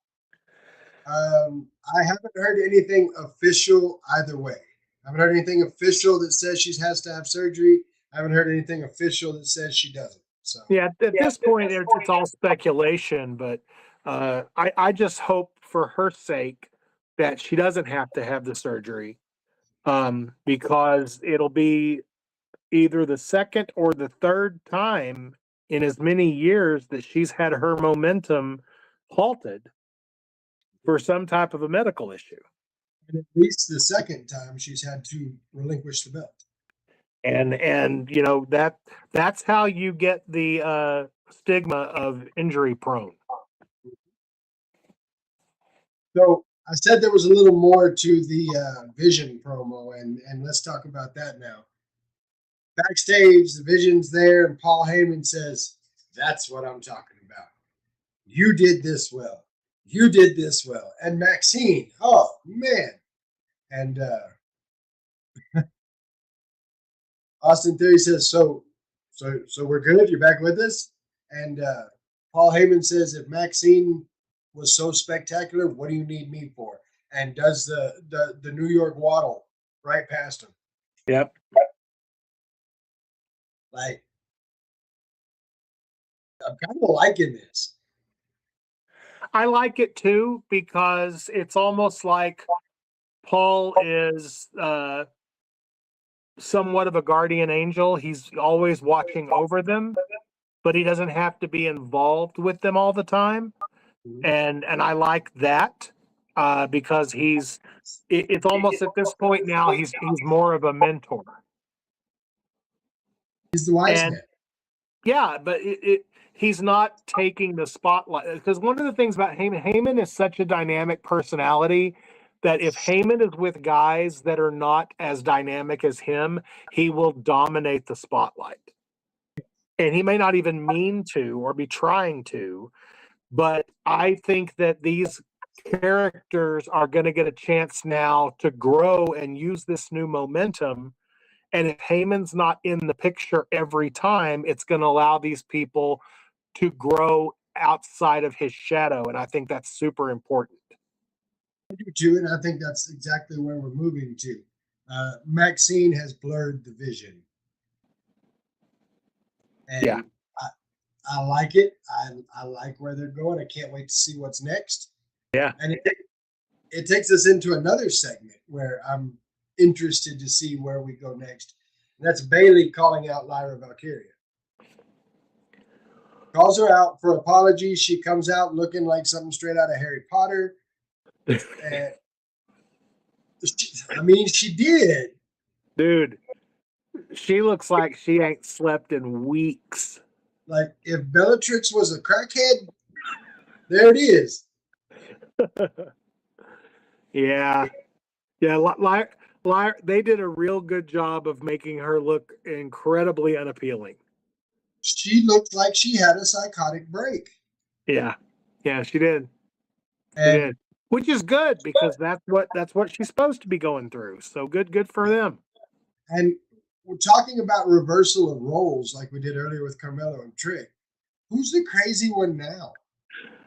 I haven't heard anything official either way. I haven't heard anything official that says she has to have surgery. I haven't heard anything official that says she doesn't. So at this point, it's all speculation. But I just hope for her sake that she doesn't have to have the surgery, because it'll be either the second or the third time in as many years that she's had her momentum halted for some type of a medical issue. And at least the second time she's had to relinquish the belt. And that's how you get the stigma of injury prone. So I said there was a little more to the Vision promo, and let's talk about that now. Backstage, the Vision's there, and Paul Heyman says, "That's what I'm talking about. You did this well. You did this well." And Maxine, oh man. And Austin Theory says, so we're good? You're back with us? And Paul Heyman says, if Maxine was so spectacular, what do you need me for? And does the New York waddle right past him. Yep. Like, I'm kind of liking this. I like it too, because it's almost like Paul is somewhat of a guardian angel. He's always watching over them, but he doesn't have to be involved with them all the time. And I like that. because it's almost at this point now, he's more of a mentor. He's the wise And man. yeah, but he's not taking the spotlight, because one of the things about Heyman is such a dynamic personality that if Heyman is with guys that are not as dynamic as him, he will dominate the spotlight. And he may not even mean to or be trying to, but I think that these characters are going to get a chance now to grow and use this new momentum. And if Heyman's not in the picture every time, it's going to allow these people to grow outside of his shadow. And I think that's super important. I do too, and I think that's exactly where we're moving to. Maxine has blurred the vision, and Yeah. I like it. I like where they're going. I can't wait to see what's next. Yeah. And it takes us into another segment where I'm interested to see where we go next. And that's Bayley calling out Lyra Valkyria. Calls her out for apologies. She comes out looking like something straight out of Harry Potter. And she did. Dude, she looks like she ain't slept in weeks. Like if Bellatrix was a crackhead, there it is. Yeah. They did a real good job of making her look incredibly unappealing. She looked like she had a psychotic break. Yeah. Yeah, she did. And she did. Which is good, because that's what she's supposed to be going through. So good for them. And we're talking about reversal of roles like we did earlier with Carmelo and Trick. Who's the crazy one now?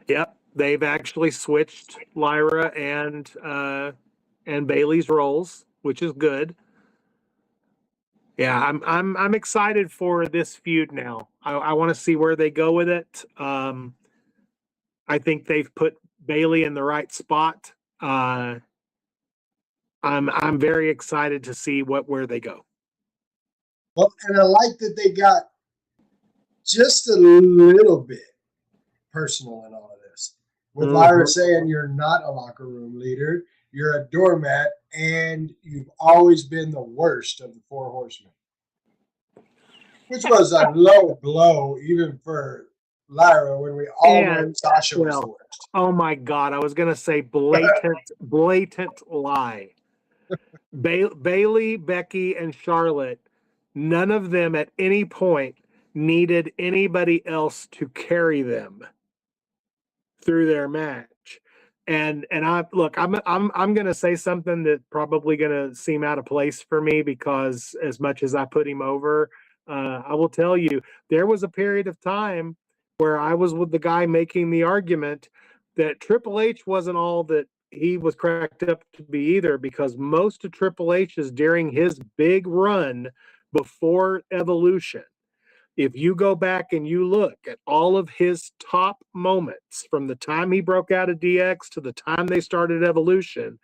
Yep. They've actually switched Lyra and Bayley's roles, which is good. Yeah, I'm excited for this feud now. I want to see where they go with it. I think they've put Bayley in the right spot. I'm very excited to see where they go. Well, and I like that they got just a little bit personal in all of this. With Lyra saying you're not a locker room leader, you're a doormat, and you've always been the worst of the four horsemen. Which was a low blow even for Lyra when we all know Sasha was the worst. Oh my God, I was gonna say blatant lie. Bayley, Becky, and Charlotte, none of them at any point needed anybody else to carry them through their match. And I'm gonna say something that probably gonna seem out of place for me, because as much as I put him over, I will tell you, there was a period of time where I was with the guy making the argument that Triple H wasn't all that he was cracked up to be either, because most of Triple H's during his big run before Evolution, if you go back and you look at all of his top moments from the time he broke out of DX to the time they started Evolution,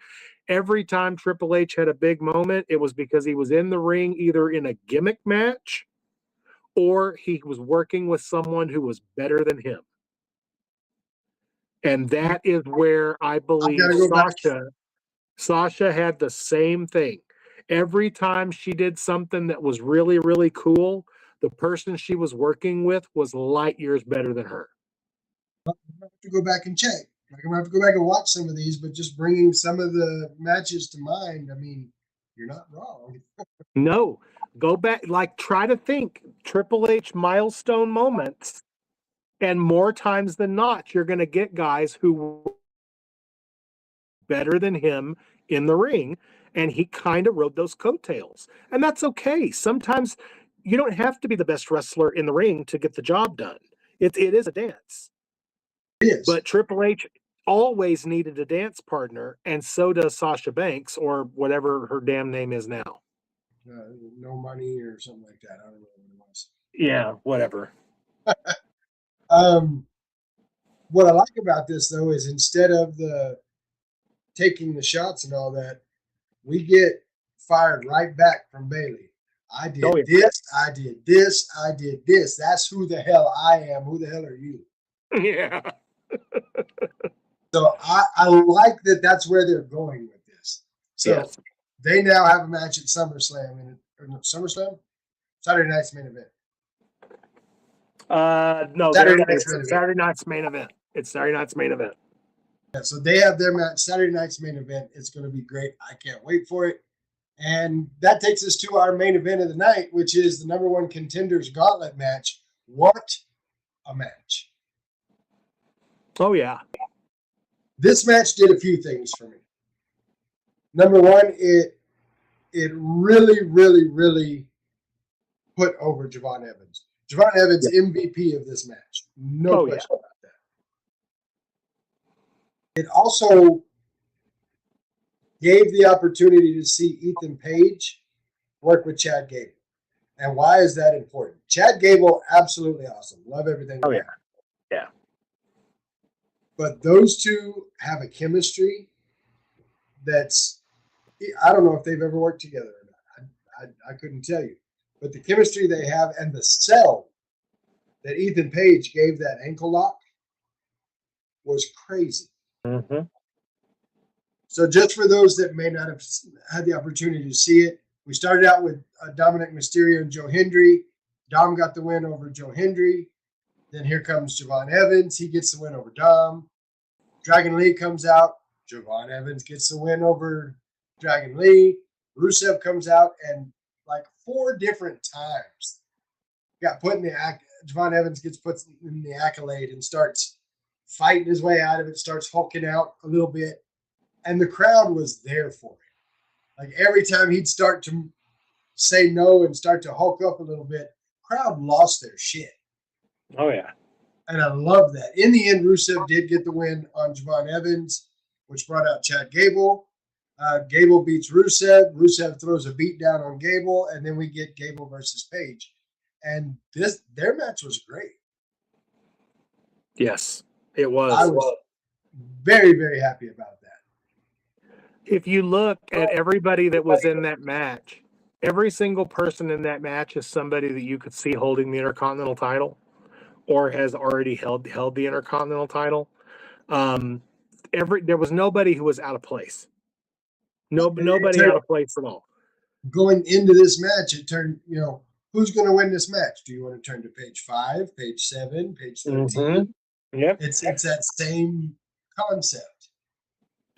every time Triple H had a big moment, it was because he was in the ring either in a gimmick match or he was working with someone who was better than him. And that is where I believe Sasha had the same thing. Every time she did something that was really, really cool, the person she was working with was light years better than her. I'm going to have to go back and check. I'm going to have to go back and watch some of these, but just bringing some of the matches to mind, I mean, you're not wrong. No, go back, try to think Triple H milestone moments, and more times than not, you're going to get guys who were better than him in the ring, and he kind of rode those coattails. And that's okay. Sometimes you don't have to be the best wrestler in the ring to get the job done. It is a dance. It is. But Triple H always needed a dance partner, and so does Sasha Banks, or whatever her damn name is now. No Money or something like that. I don't know what it was. Yeah, whatever. What I like about this, though, is instead of taking the shots and all that, we get fired right back from Bayley. I did this, I did this, I did this. That's who the hell I am. Who the hell are you? Yeah. So I like that that's where they're going with this. So Yes. they now have a match at SummerSlam SummerSlam? Saturday night's main event. No, Saturday it's night's main event. Saturday night's main event. It's Saturday night's main event. Yeah, so they have their match Saturday night's main event. It's going to be great. I can't wait for it. And that takes us to our main event of the night, which is the number one contenders gauntlet match. What a match. Oh, yeah. This match did a few things for me. Number one, it really, really, really put over Javon Evans. Javon Evans, MVP of this match. No question about that. It also gave the opportunity to see Ethan Page work with Chad Gable. And why is that important? Chad Gable, absolutely awesome. Love everything. Oh, yeah. Yeah. But those two have a chemistry that's, I don't know if they've ever worked together or not. I couldn't tell you. But the chemistry they have and the sell that Ethan Page gave that ankle lock was crazy. Mm-hmm. So just for those that may not have had the opportunity to see it, we started out with Dominic Mysterio and Joe Hendry. Dom got the win over Joe Hendry. Then here comes Javon Evans. He gets the win over Dom. Dragon Lee comes out. Javon Evans gets the win over Dragon Lee. Rusev comes out, and like 4 different times got put in the Javon Evans gets put in the accolade and starts fighting his way out of it, starts hulking out a little bit. And the crowd was there for it. Like every time he'd start to say no and start to hulk up a little bit, crowd lost their shit. Oh, yeah. And I love that. In the end, Rusev did get the win on Javon Evans, which brought out Chad Gable. Gable beats Rusev. Rusev throws a beat down on Gable, and then we get Gable versus Page. And their match was great. Yes, it was. I was very, very happy about that. If you look at everybody that was in that match, every single person in that match is somebody that you could see holding the Intercontinental title or has already held the Intercontinental title. There was nobody who was out of place. Nobody out of place at all. Going into this match, it turned, who's going to win this match? Do you want to turn to page 5, page 7, page 13? Mm-hmm. Yep. It's that same concept.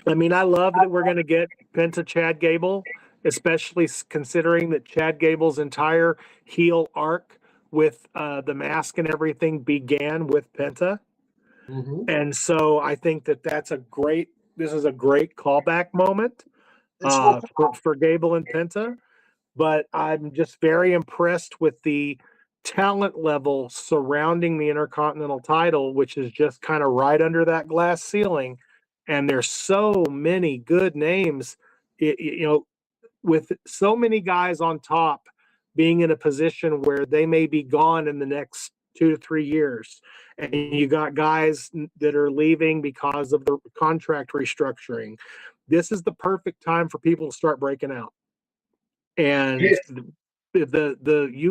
I mean, I love that we're going to get Penta Chad Gable, especially considering that Chad Gable's entire heel arc with the mask and everything began with Penta. Mm-hmm. And so I think that this is a great callback moment for Gable and Penta. But I'm just very impressed with the talent level surrounding the Intercontinental title, which is just kind of right under that glass ceiling. And there's so many good names, with so many guys on top being in a position where they may be gone in the next 2 to 3 years. And you got guys that are leaving because of the contract restructuring. This is the perfect time for people to start breaking out. And you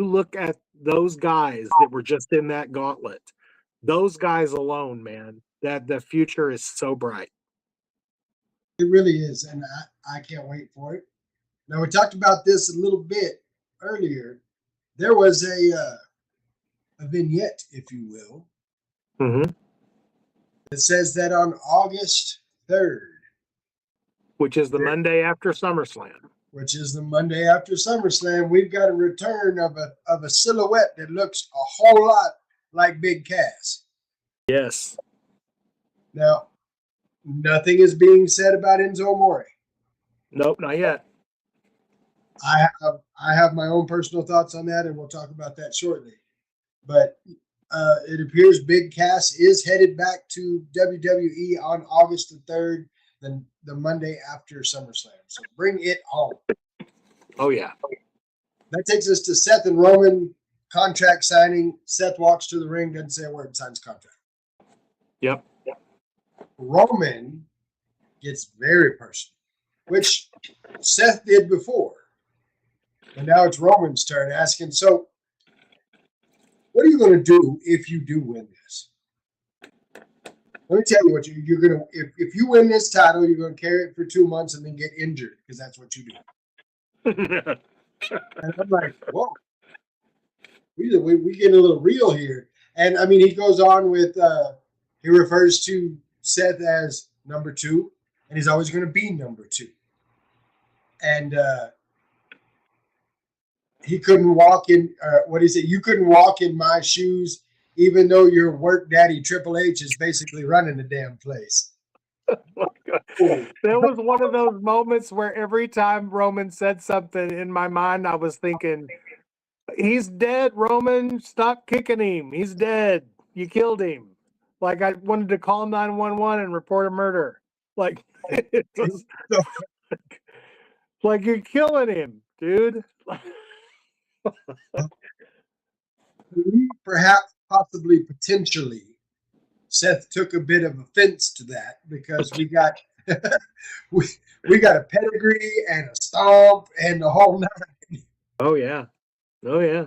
look at those guys that were just in that gauntlet, those guys alone, man, that the future is so bright. It really is, and I can't wait for it. Now, we talked about this a little bit earlier. There was a vignette, if you will, that says that on August 3rd, which is the Monday after SummerSlam, we've got a return of a silhouette that looks a whole lot like Big Cass. Yes. Now, nothing is being said about Enzo Amore. Nope, not yet. I have my own personal thoughts on that, and we'll talk about that shortly. But it appears Big Cass is headed back to WWE on August the 3rd, the Monday after SummerSlam. So bring it home. Oh, yeah. That takes us to Seth and Roman contract signing. Seth walks to the ring, doesn't say a word, signs contract. Yep. Roman gets very personal, which Seth did before. And now it's Roman's turn asking, so what are you going to do if you do win this? Let me tell you what you're gonna if you win this title, you're gonna carry it for 2 months and then get injured because that's what you do. And I'm like, whoa, we getting a little real here. And I mean, he goes on with he refers to Seth as number 2, and he's always going to be number 2. And he couldn't walk in. What do you say? You couldn't walk in my shoes, even though your work daddy Triple H is basically running the damn place. There was one of those moments where every time Roman said something in my mind, I was thinking, he's dead, Roman. Stop kicking him. He's dead. You killed him. Like I wanted to call 911 and report a murder. Like, it was, like you're killing him, dude. Perhaps, possibly, potentially, Seth took a bit of offense to that because we got we got a pedigree and a stomp and the whole nine. Oh yeah, oh yeah.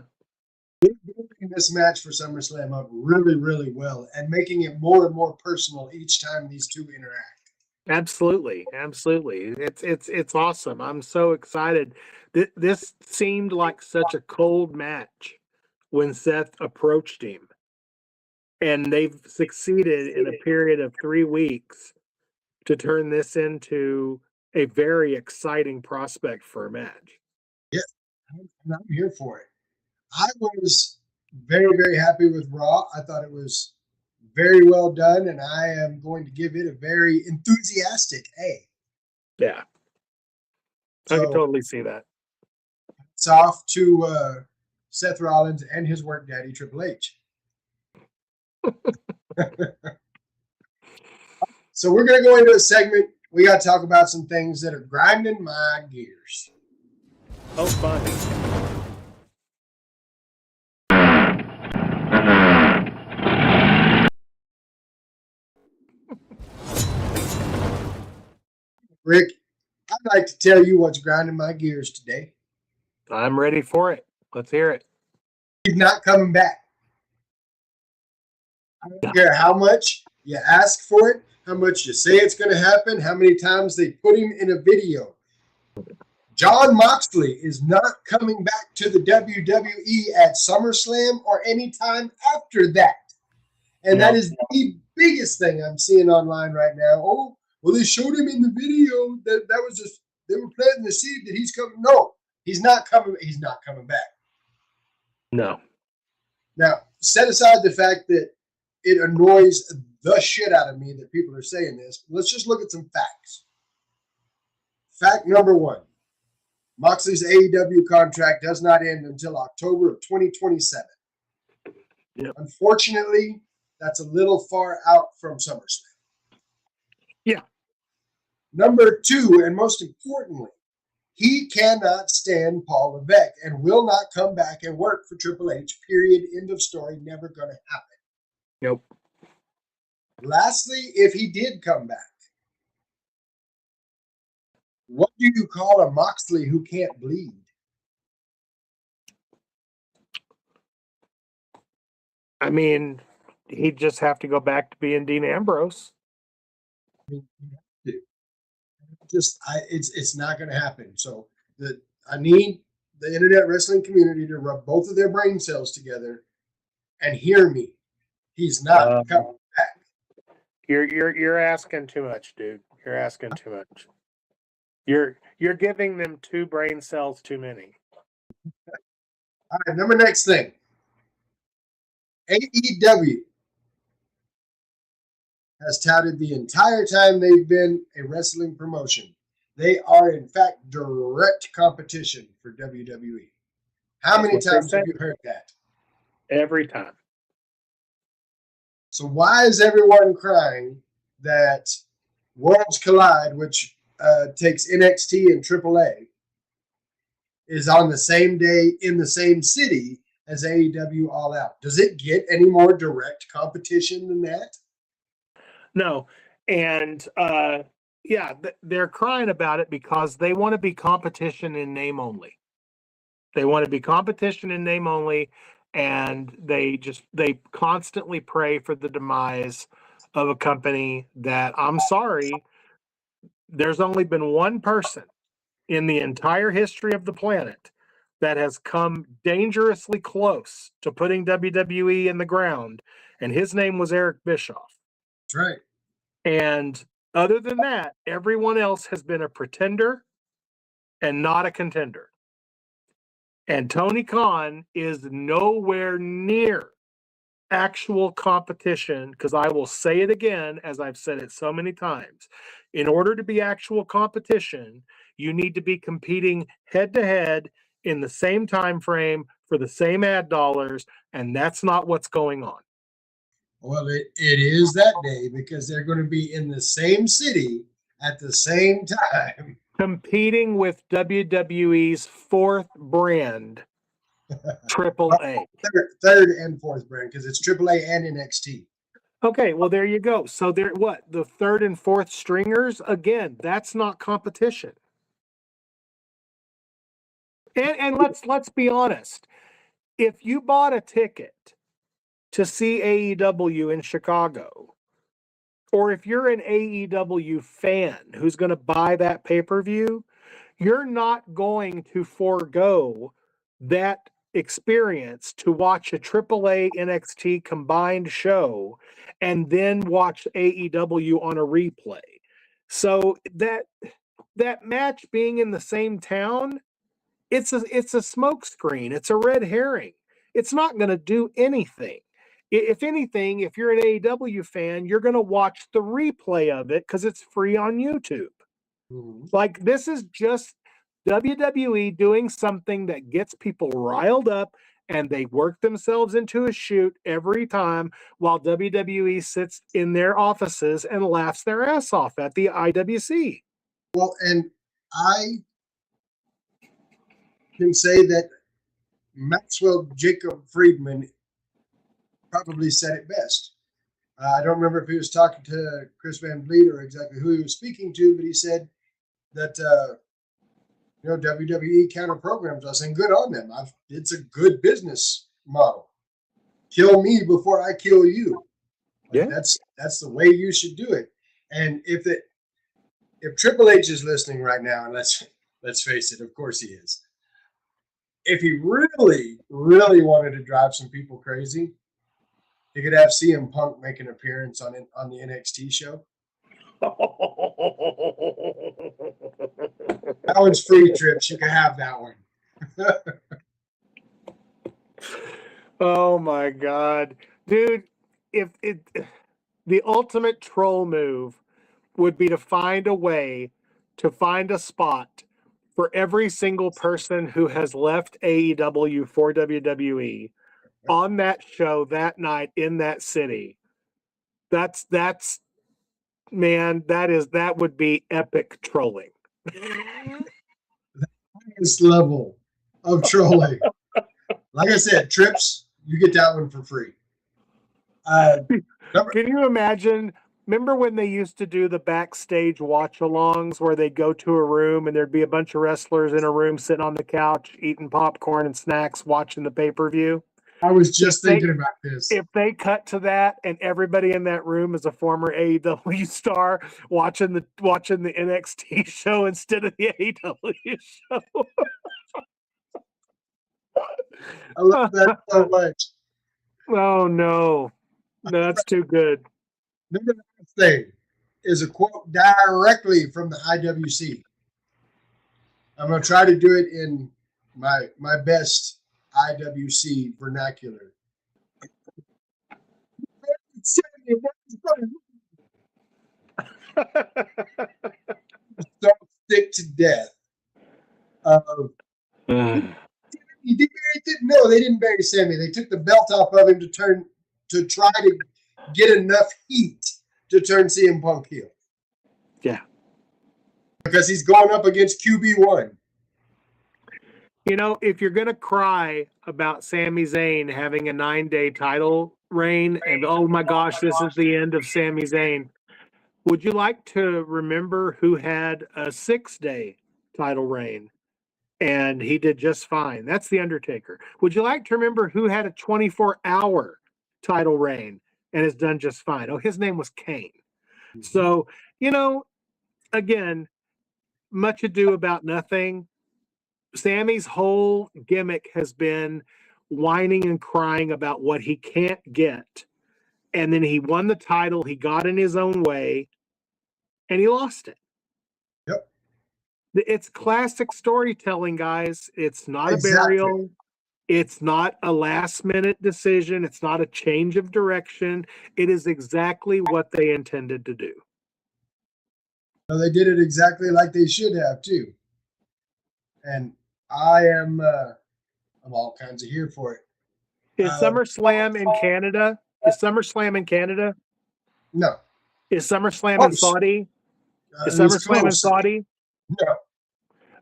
Building this match for SummerSlam up really, really well and making it more and more personal each time these two interact. Absolutely, absolutely. It's awesome. I'm so excited. This seemed like such a cold match when Seth approached him, and they've succeeded in a period of 3 weeks to turn this into a very exciting prospect for a match. Yeah, and I'm here for it. I was very, very happy with Raw. I thought it was very well done, and I am going to give it a very enthusiastic A. Yeah, I can totally see that. It's off to Seth Rollins and his work daddy, Triple H. So we're going to go into a segment. We got to talk about some things that are grinding my gears. Oh, fun. Rick, I'd like to tell you what's grinding my gears today. I'm ready for it. Let's hear it. He's not coming back. I don't care how much you ask for it, how much you say it's going to happen, how many times they put him in a video. Jon Moxley is not coming back to the WWE at SummerSlam or any time after that. And that is the biggest thing I'm seeing online right now. Oh, well, they showed him in the video that was just, they were planting the seed that he's coming. No, he's not coming. He's not coming back. No. Now, set aside the fact that it annoys the shit out of me that people are saying this. Let's just look at some facts. Fact number 1. Moxley's AEW contract does not end until October of 2027. Yep. Unfortunately, that's a little far out from SummerSlam. Yeah. Number 2, and most importantly, he cannot stand Paul Levesque and will not come back and work for Triple H, period, end of story, never going to happen. Nope. Lastly, if he did come back, what do you call a Moxley who can't bleed? I mean, he'd just have to go back to being Dean Ambrose. It's not going to happen. So I need the internet wrestling community to rub both of their brain cells together and hear me. He's not coming back. You're asking too much, dude. You're asking too much. You're giving them 2 brain cells too many. All right, next thing. AEW has touted the entire time they've been a wrestling promotion. They are, in fact, direct competition for WWE. How many times have you heard that? Every time. So why is everyone crying that Worlds Collide, which takes NXT and AAA, is on the same day in the same city as AEW All Out? Does it get any more direct competition than that? No. And they're crying about it because they want to be competition in name only. They want to be competition in name only, and they constantly pray for the demise of a company that, I'm sorry, there's only been one person in the entire history of the planet that has come dangerously close to putting WWE in the ground, and his name was Eric Bischoff. That's right. And other than that, everyone else has been a pretender and not a contender. And Tony Khan is nowhere near actual competition, because I will say it again, as I've said it so many times. In order to be actual competition, you need to be competing head to head in the same time frame for the same ad dollars, and that's not what's going on. Well, it is that day because they're going to be in the same city at the same time. Competing with WWE's fourth brand, AAA. Third and fourth brand, because it's AAA and NXT. Okay, well, there you go. So they're what? The third and fourth stringers? Again, that's not competition. And let's be honest. If you bought a ticket to see AEW in Chicago, or if you're an AEW fan who's going to buy that pay-per-view, you're not going to forego that experience to watch a AAA NXT combined show and then watch AEW on a replay. So that match being in the same town, it's a smokescreen. It's a red herring. It's not going to do anything. If anything, if you're an AEW fan, you're going to watch the replay of it because it's free on YouTube. Mm-hmm. Like, this is just WWE doing something that gets people riled up, and they work themselves into a shoot every time, while WWE sits in their offices and laughs their ass off at the IWC. Well, and I can say that Maxwell Jacob Friedman probably said it best. I don't remember if he was talking to Chris Van Vliet or exactly who he was speaking to, but he said that WWE counter programs us, and good on them. It's a good business model. Kill me before I kill you. Yeah, that's the way you should do it. And if Triple H is listening right now, and let's face it, of course he is. If he really, really wanted to drive some people crazy, he could have CM Punk make an appearance on the NXT show. That one's free, Trips. You can have that one. Oh my God, dude! If the ultimate troll move would be to find a way to find a spot for every single person who has left AEW for WWE on that show that night in that city. That's man, that would be epic trolling. The highest level of trolling. Like I said, Trips, you get that one for free. Can you imagine? Remember when they used to do the backstage watch-alongs where they'd go to a room and there'd be a bunch of wrestlers in a room sitting on the couch eating popcorn and snacks watching the pay-per-view? I was just thinking about this. If they cut to that and everybody in that room is a former AEW star watching the NXT show instead of the AEW show. I love that so much. Oh no, that's too good. The next thing is a quote directly from the IWC. I'm going to try to do it in my best IWC vernacular. Don't stick to death. No, they didn't bury Sammy. They took the belt off of him to try to get enough heat to turn CM Punk heel. Yeah. Because he's going up against QB1. You know, if you're going to cry about Sami Zayn having a 9-day title reign and, oh my gosh, this is the end of Sami Zayn, would you like to remember who had a 6-day title reign and he did just fine? That's The Undertaker. Would you like to remember who had a 24-hour title reign and has done just fine. Oh, his name was Kane. Mm-hmm. So, you know, again, much ado about nothing. Sammy's whole gimmick has been whining and crying about what he can't get. And then he won the title, he got in his own way, and he lost it. Yep. It's classic storytelling, guys. It's not Exactly. a burial. It's not a last minute decision. It's not a change of direction. It is exactly what they intended to do. No, they did it exactly like they should have too. And I am I'm all kinds of here for it. Is SummerSlam in Canada? Is SummerSlam in Canada? No. Is SummerSlam in Saudi? Is SummerSlam in Saudi? No.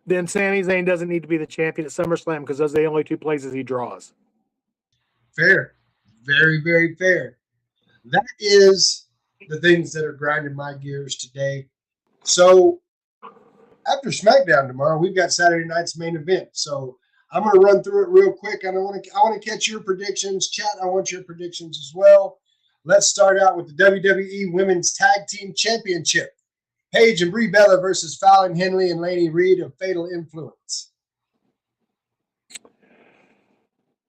Then Sami Zayn doesn't need to be the champion at SummerSlam because those are the only two places he draws. Fair. Very, very fair. That is the things that are grinding my gears today. So after SmackDown tomorrow, we've got Saturday night's main event. So I'm going to run through it real quick. And I want to catch your predictions. Chat, I want your predictions as well. Let's start out with the WWE Women's Tag Team Championship. Paige and Brie Bella versus Fallon Henley and Laney Reed of Fatal Influence.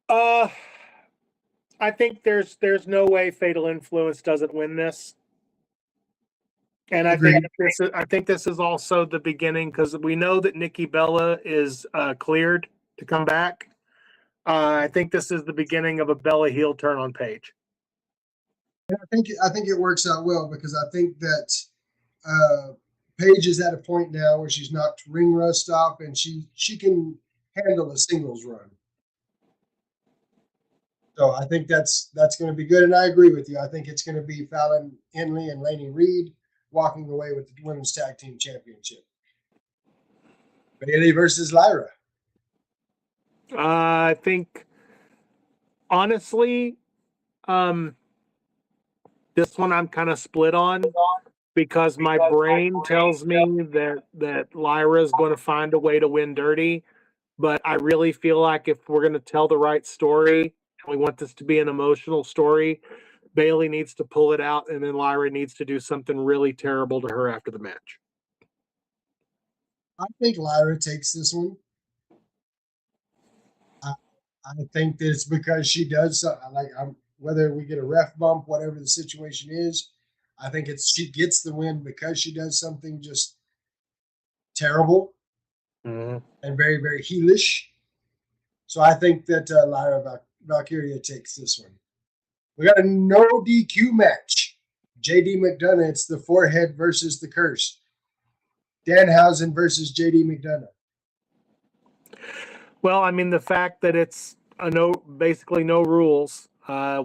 I think there's no way Fatal Influence doesn't win this. And I think this is also the beginning, because we know that Nikki Bella is cleared to come back. I think this is the beginning of a Bella heel turn on Paige. I think it works out well, because I think that Paige is at a point now where she's knocked ring rust off, and she can handle a singles run. So I think that's going to be good, and I agree with you. I think it's going to be Fallon Henley and Laney Reed walking away with the Women's Tag Team Championship. Bayley versus Lyra. I think, honestly, this one I'm kind of split on, because my brain tells me that Lyra is going to find a way to win dirty. But I really feel like if we're going to tell the right story, and we want this to be an emotional story, Bayley needs to pull it out, and then Lyra needs to do something really terrible to her after the match. I think Lyra takes this one. I think that it's because she does whether we get a ref bump, whatever the situation is, I think she gets the win because she does something just terrible and very, very heelish. So I think that Lyra Valkyria takes this one. We got a no DQ match. JD McDonough, it's the forehead versus the curse. Danhausen versus JD McDonough. Well, I mean, the fact that it's basically no rules.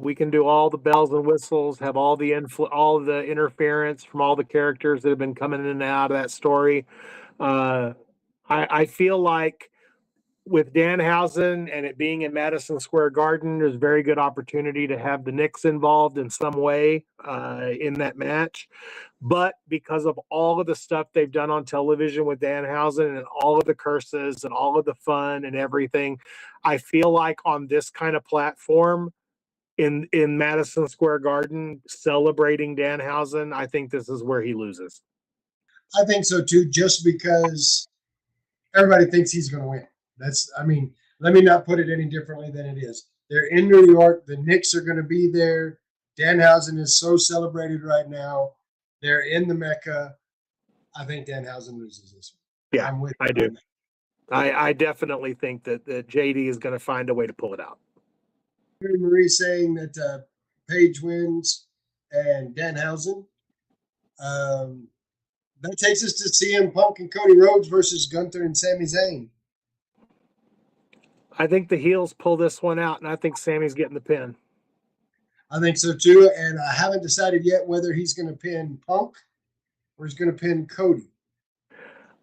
We can do all the bells and whistles, have all the interference from all the characters that have been coming in and out of that story. I feel like with Danhausen and it being in Madison Square Garden, there's a very good opportunity to have the Knicks involved in some way in that match. But because of all of the stuff they've done on television with Danhausen and all of the curses and all of the fun and everything, I feel like on this kind of platform in Madison Square Garden, celebrating Danhausen, I think this is where he loses. I think so too, just because everybody thinks he's going to win. Let me not put it any differently than it is. They're in New York. The Knicks are going to be there. Danhausen is so celebrated right now. They're in the Mecca. I think Danhausen loses this one. Yeah, I do. I definitely think that JD is going to find a way to pull it out. Marie saying that Paige wins and Danhausen. That takes us to CM Punk and Cody Rhodes versus Gunther and Sami Zayn. I think the heels pull this one out, and I think Sammy's getting the pin. I think so too, and I haven't decided yet whether he's going to pin Punk or he's going to pin Cody.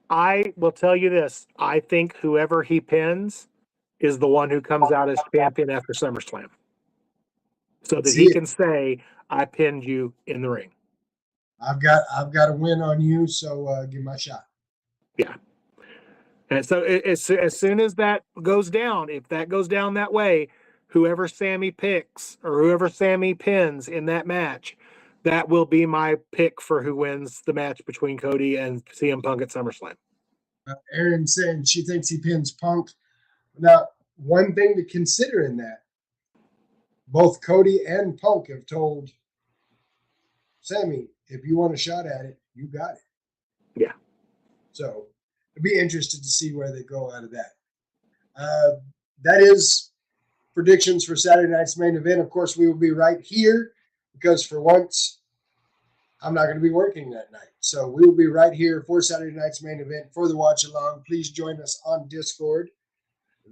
I will tell you this. I think whoever he pins is the one who comes out as champion after SummerSlam. So that he can say, I pinned you in the ring. I've got a win on you, so give my shot. Yeah. And so as soon as that goes down, if that goes down that way, whoever Sammy picks or whoever Sammy pins in that match, that will be my pick for who wins the match between Cody and CM Punk at SummerSlam. Erin saying she thinks he pins Punk. Now, one thing to consider in that, both Cody and Punk have told Sammy, if you want a shot at it, you got it. Yeah. So I'd be interested to see where they go out of that. That is predictions for Saturday night's main event. Of course, we will be right here because for once, I'm not going to be working that night. So we will be right here for Saturday night's main event for the watch along. Please join us on Discord.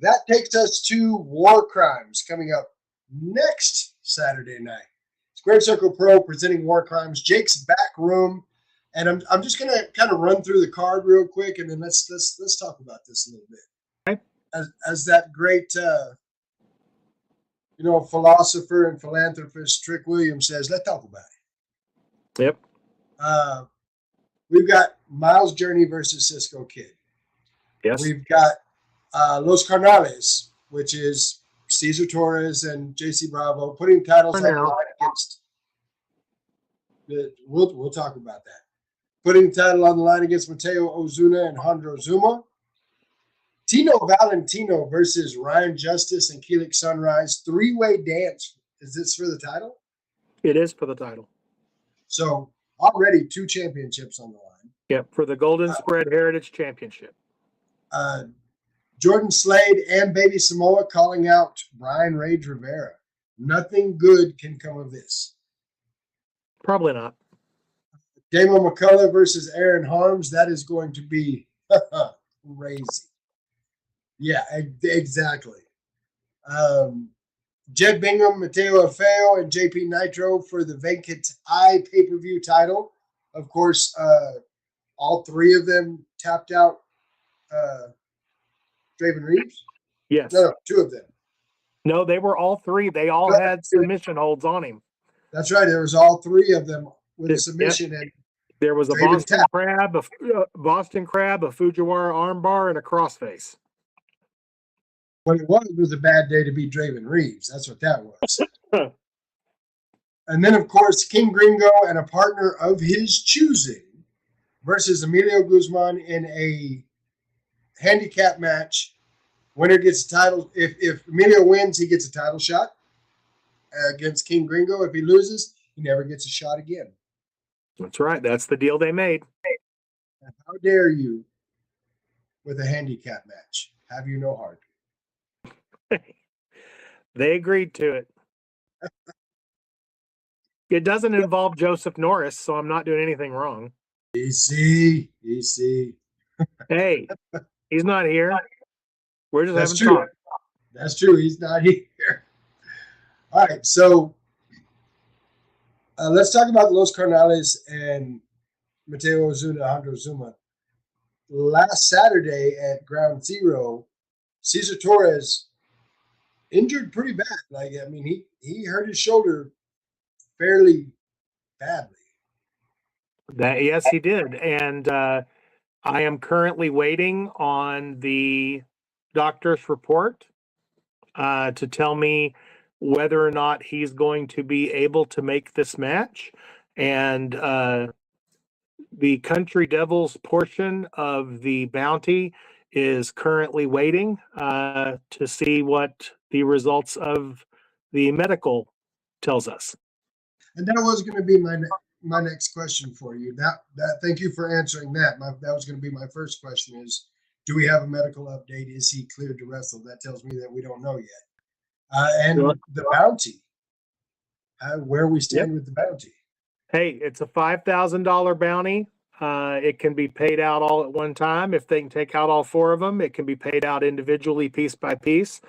That takes us to War Crimes coming up next Saturday night. Square Circle Pro presenting War Crimes, Jake's Back Room. And I'm just gonna kind of run through the card real quick, and then let's talk about this a little bit. Okay. As that great philosopher and philanthropist Trick Williams says, let's talk about it. Yep. We've got Miles Journey versus Cisco Kid. Yes. We've got Los Carnales, which is Cesar Torres and JC Bravo, putting titles on the line against. We'll talk about that. Putting the title on the line against Mateo Ozuna and Hondro Zuma. Tino Valentino versus Ryan Justice and Keelix Sunrise. Three-way dance. Is this for the title? It is for the title. So already 2 championships on the line. Yep, for the Golden Spread Heritage Championship. Jordan Slade and Baby Samoa calling out Brian Rage Rivera. Nothing good can come of this. Probably not. Damo McCullough versus Aaron Harms. That is going to be crazy. Yeah, exactly. Jed Bingham, Mateo Afeo, and JP Nitro for the vacant pay-per-view title. Of course, all 3 of them tapped out Draven Reeves? Yes. No, 2 of them. No, they were all 3. They all had submission holds on him. That's right. There was all 3 of them with a submission. Yep. And there was a Draven Boston Crab, a Fujiwara armbar, and a crossface. What it was a bad day to beat Draven Reeves. That's what that was. And then, of course, King Gringo and a partner of his choosing versus Emilio Guzman in a handicap match. Winner gets a title. If Emilio wins, he gets a title shot against King Gringo. If he loses, he never gets a shot again. That's right. That's the deal they made. And how dare you with a handicap match? Have you no heart? They agreed to it. It doesn't involve Joseph Norris, so I'm not doing anything wrong. EC. Hey, he's not here. We're just That's having true. talk. That's true. He's not here. All right. So let's talk about Los Carnales and Mateo Ozuna, Hondro Zuma. Last Saturday at Ground Zero, Cesar Torres injured pretty bad. He hurt his shoulder fairly badly. Yes, he did. And I am currently waiting on the doctor's report to tell me whether or not he's going to be able to make this match. And the Country Devils portion of the bounty is currently waiting to see what the results of the medical tells us. And that was going to be my next question for you. That thank you for answering that. That was going to be my first question is, do we have a medical update? Is he cleared to wrestle? That tells me that we don't know yet. And the bounty, where we stand with the bounty. Hey, it's a $5,000 bounty. It can be paid out all at one time. If they can take out all 4 of them, it can be paid out individually, piece by piece.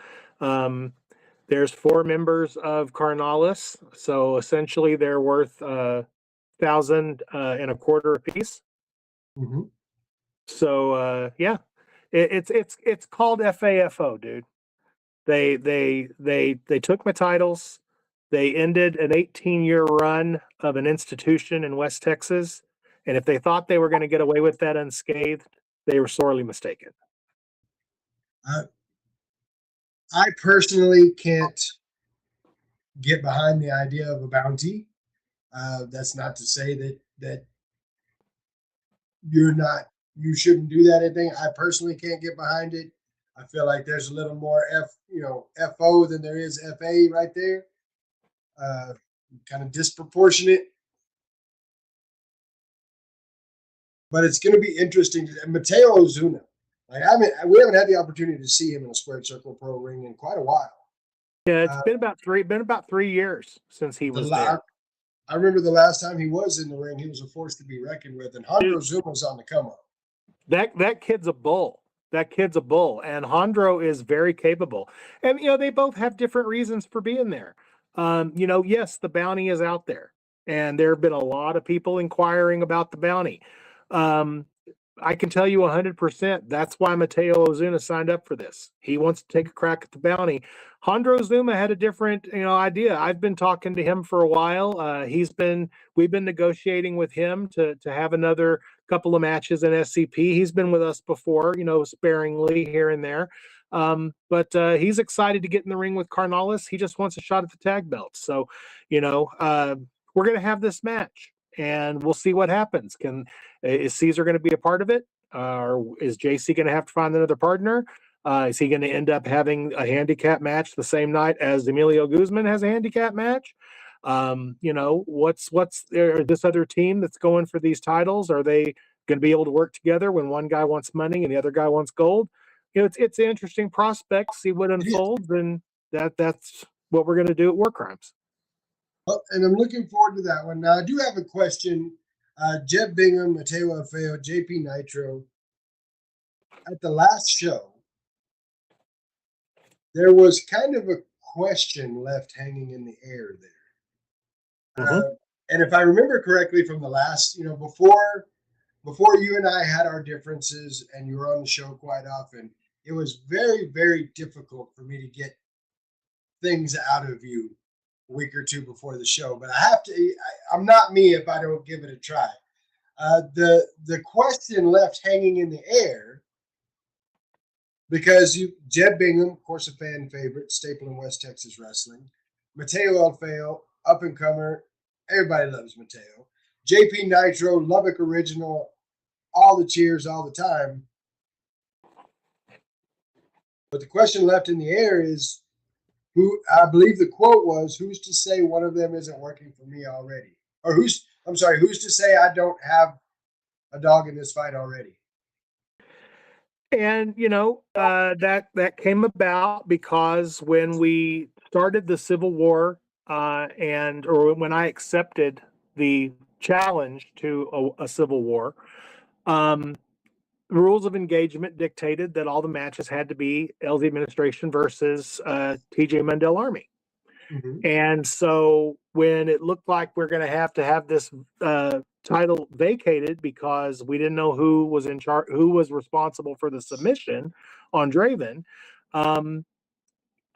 There's 4 members of Carnalis, so essentially they're worth $1,025 a piece. Mm-hmm. So yeah, it's called FAFO, dude. They took my titles. They ended an 18-year run of an institution in West Texas, and if they thought they were going to get away with that unscathed, they were sorely mistaken. I personally can't get behind the idea of a bounty. That's not to say that you shouldn't do that. I personally can't get behind it. I feel like there's a little more FO than there is FA right there. Kind of disproportionate. But it's going to be interesting. Mateo Ozuna, we haven't had the opportunity to see him in a Squared Circle Pro ring in quite a while. Yeah, it's been about 3 years since he was there. I remember the last time he was in the ring, he was a force to be reckoned with, and Hondro Zuma's on the come up. That kid's a bull. That kid's a bull, and Hondro is very capable. And they both have different reasons for being there. Yes, the bounty is out there, and there have been a lot of people inquiring about the bounty. I can tell you 100% that's why Mateo Ozuna signed up for this. He wants to take a crack at the bounty. Hondro Zuma had a different, idea. I've been talking to him for a while. We've been negotiating with him to have another couple of matches in SCP. He's been with us before, sparingly here and there. But he's excited to get in the ring with Carnales. He just wants a shot at the tag belts. So, we're going to have this match, and we'll see what happens. Is Caesar going to be a part of it? Or is JC going to have to find another partner? Is he going to end up having a handicap match the same night as Emilio Guzman has a handicap match? What's this other team that's going for these titles? Are they going to be able to work together when one guy wants money and the other guy wants gold? It's an interesting prospect. See what unfolds, and that's what we're going to do at War Crimes. Well, and I'm looking forward to that one. Now, I do have a question. Jeb Bingham, Mateo Alfeo, JP Nitro. At the last show, there was kind of a question left hanging in the air there. And if I remember correctly from the last, before you and I had our differences and you were on the show quite often, it was very, very difficult for me to get things out of you a week or two before the show. But I'm not me if I don't give it a try. The question left hanging in the air, because Jeb Bingham, of course, a fan favorite, staple in West Texas wrestling. Mateo Alfeo, up and comer. Everybody loves Mateo. JP Nitro, Lubbock original, all the cheers all the time. But the question left in the air is, I believe the quote was, who's to say one of them isn't working for me already? Or who's to say I don't have a dog in this fight already? And, that came about because when we started the Civil War, or when I accepted the challenge to a Civil War, the rules of engagement dictated that all the matches had to be LZ Administration versus TJ Mundell Army. Mm-hmm. And so when it looked like we're going to have this title vacated because we didn't know who was in charge, who was responsible for the submission on Draven,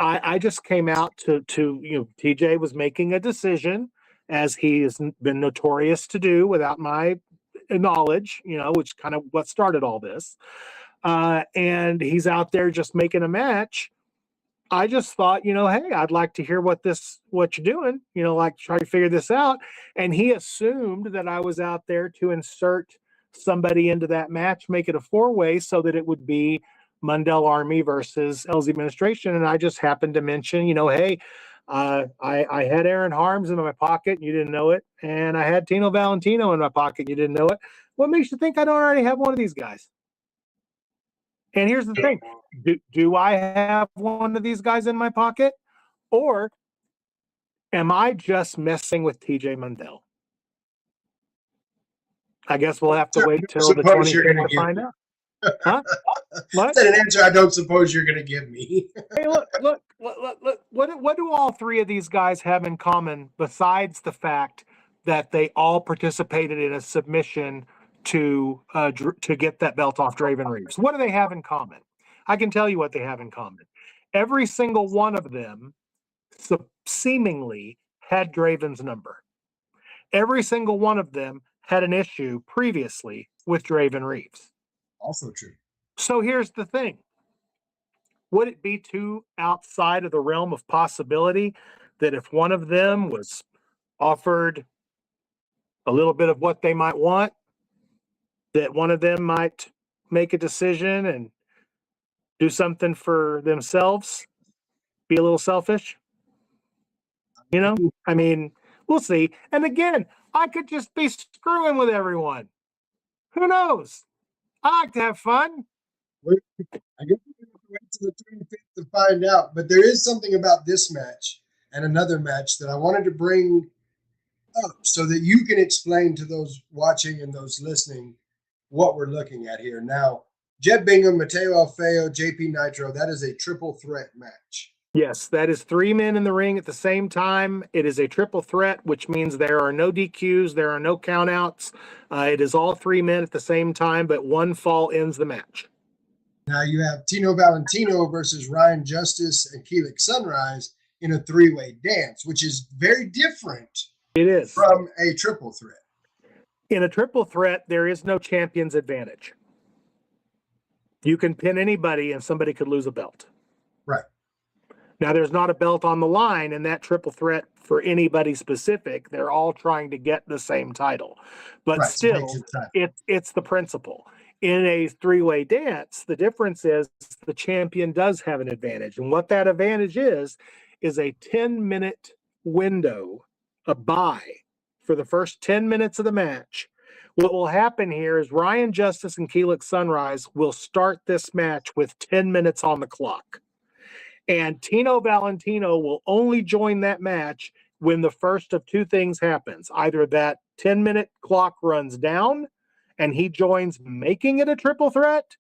I just came out to TJ was making a decision, as he has been notorious to do without my knowledge, which kind of what started all this. And he's out there just making a match. I just thought, hey, I'd like to hear what you're doing, try to figure this out. And he assumed that I was out there to insert somebody into that match, make it a 4-way so that it would be Mundell Army versus LZ Administration. And I just happened to mention, hey, I had Aaron Harms in my pocket, and you didn't know it. And I had Tino Valentino in my pocket, and you didn't know it. What makes you think I don't already have one of these guys? And here's the thing. Do I have one of these guys in my pocket? Or am I just messing with TJ Mundell? I guess we'll have to wait till the 25th to find out. Huh? What? That's an answer I don't suppose you're going to give me. Hey, look. What do all three of these guys have in common besides the fact that they all participated in a submission to get that belt off Draven Reeves? What do they have in common? I can tell you what they have in common. Every single one of them seemingly had Draven's number. Every single one of them had an issue previously with Draven Reeves. Also true. So here's the thing. Would it be too outside of the realm of possibility that if one of them was offered a little bit of what they might want, that one of them might make a decision and do something for themselves, be a little selfish. You know, I mean, we'll see. And again, I could just be screwing with everyone. Who knows? I like to have fun. I guess we have to wait till the 25th to find out. But there is something about this match and another match that I wanted to bring up so that you can explain to those watching and those listening what we're looking at here. Now, Jed Bingham, Mateo Alfeo, JP Nitro, that is a triple threat match. Yes, that is 3 men in the ring at the same time. It is a triple threat, which means there are no DQs, there are no countouts. It is all 3 men at the same time, but one fall ends the match. Now you have Tino Valentino versus Ryan Justice and Keelik Sunrise in a 3-way dance, which is very different. It is. From a triple threat. In a triple threat, there is no champion's advantage. You can pin anybody and somebody could lose a belt. Right. Now, there's not a belt on the line in that triple threat for anybody specific. They're all trying to get the same title. But right, still, it's the principle. In a 3-way dance, the difference is the champion does have an advantage. And what that advantage is a 10-minute window, a bye for the first 10 minutes of the match. What will happen here is Ryan Justice and Keelik Sunrise will start this match with 10 minutes on the clock. And Tino Valentino will only join that match when the first of 2 things happens. Either that 10-minute clock runs down and he joins, making it a triple threat,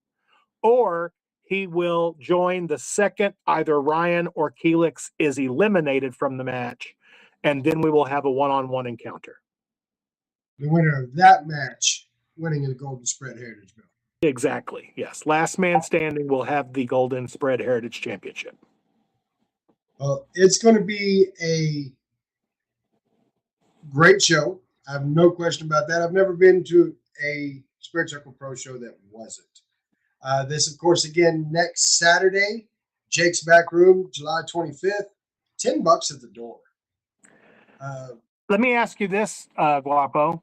or he will join the second either Ryan or Keelik is eliminated from the match, and then we will have a one-on-one encounter. The winner of that match winning the Golden Spread Heritage Belt. Exactly, yes. Last man standing will have the Golden Spread Heritage Championship. Well, it's going to be a great show. I have no question about that. I've never been to a Squared Circle Pro show that wasn't. This, of course, again, next Saturday, Jake's Back Room, July 25th, $10 at the door. Let me ask you this, Guapo.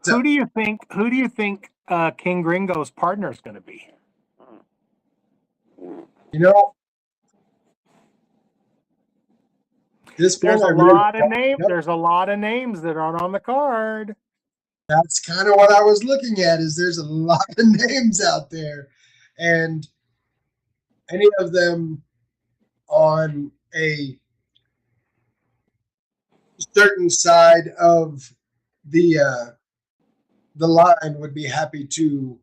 Who do you think King Gringo's partner is going to be? You know, there's a lot of names. There's a lot of names that aren't on the card. That's kind of what I was looking at. Is there's a lot of names out there, and any of them on a certain side of the line would be happy to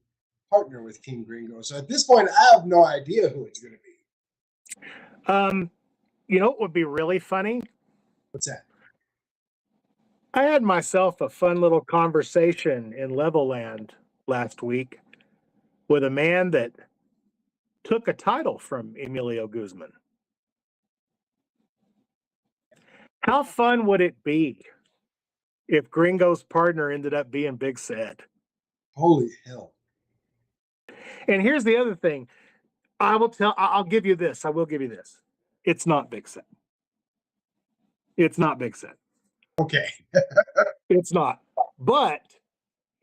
partner with King Gringo. So at this point, I have no idea who it's going to be. You know what would be really funny? What's that? I had myself a fun little conversation in Levelland last week with a man that took a title from Emilio Guzman. How fun would it be if Gringo's partner ended up being Big Ced? Holy hell. And here's the other thing. I'll give you this. I will give you this. It's not Big Ced. It's not Big Ced. Okay. It's not. But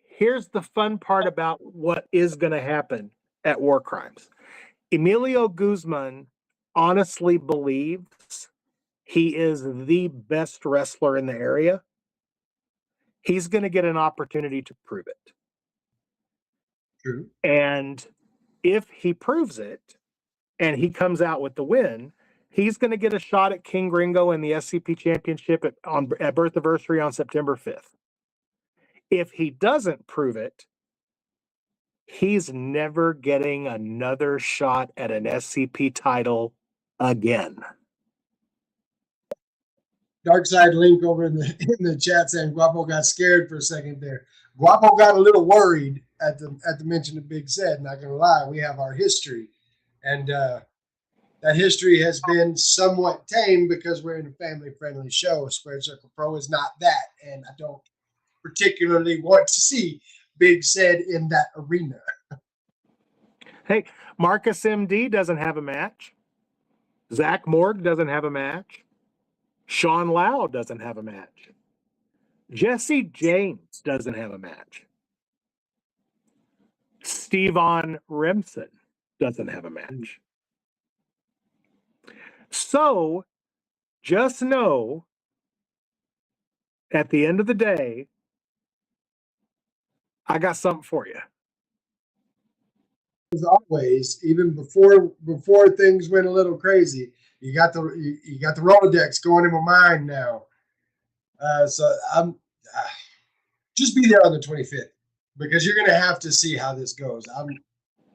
here's the fun part about what is going to happen at War Crimes. Emilio Guzman honestly believes he is the best wrestler in the area. He's going to get an opportunity to prove it. True. And if he proves it and he comes out with the win, he's going to get a shot at King Gringo in the SCP Championship at Birthiversary on September 5th. If he doesn't prove it, he's never getting another shot at an SCP title again. Dark Side Link over in the chat saying Guapo got scared for a second there. Guapo got a little worried at the mention of Big Ced. Not going to lie, we have our history, and that history has been somewhat tame because we're in a family-friendly show. Squared Circle Pro is not that, and I don't particularly want to see Big Ced in that arena. Hey, Marcus MD doesn't have a match. Zach Morg doesn't have a match. Sean Lau doesn't have a match. Jesse James doesn't have a match. Stevan Remsen doesn't have a match. So just know at the end of the day, I got something for you. As always, even before things went a little crazy, you got the Rolodex going in my mind now. So I'm just be there on the 25th because you're going to have to see how this goes.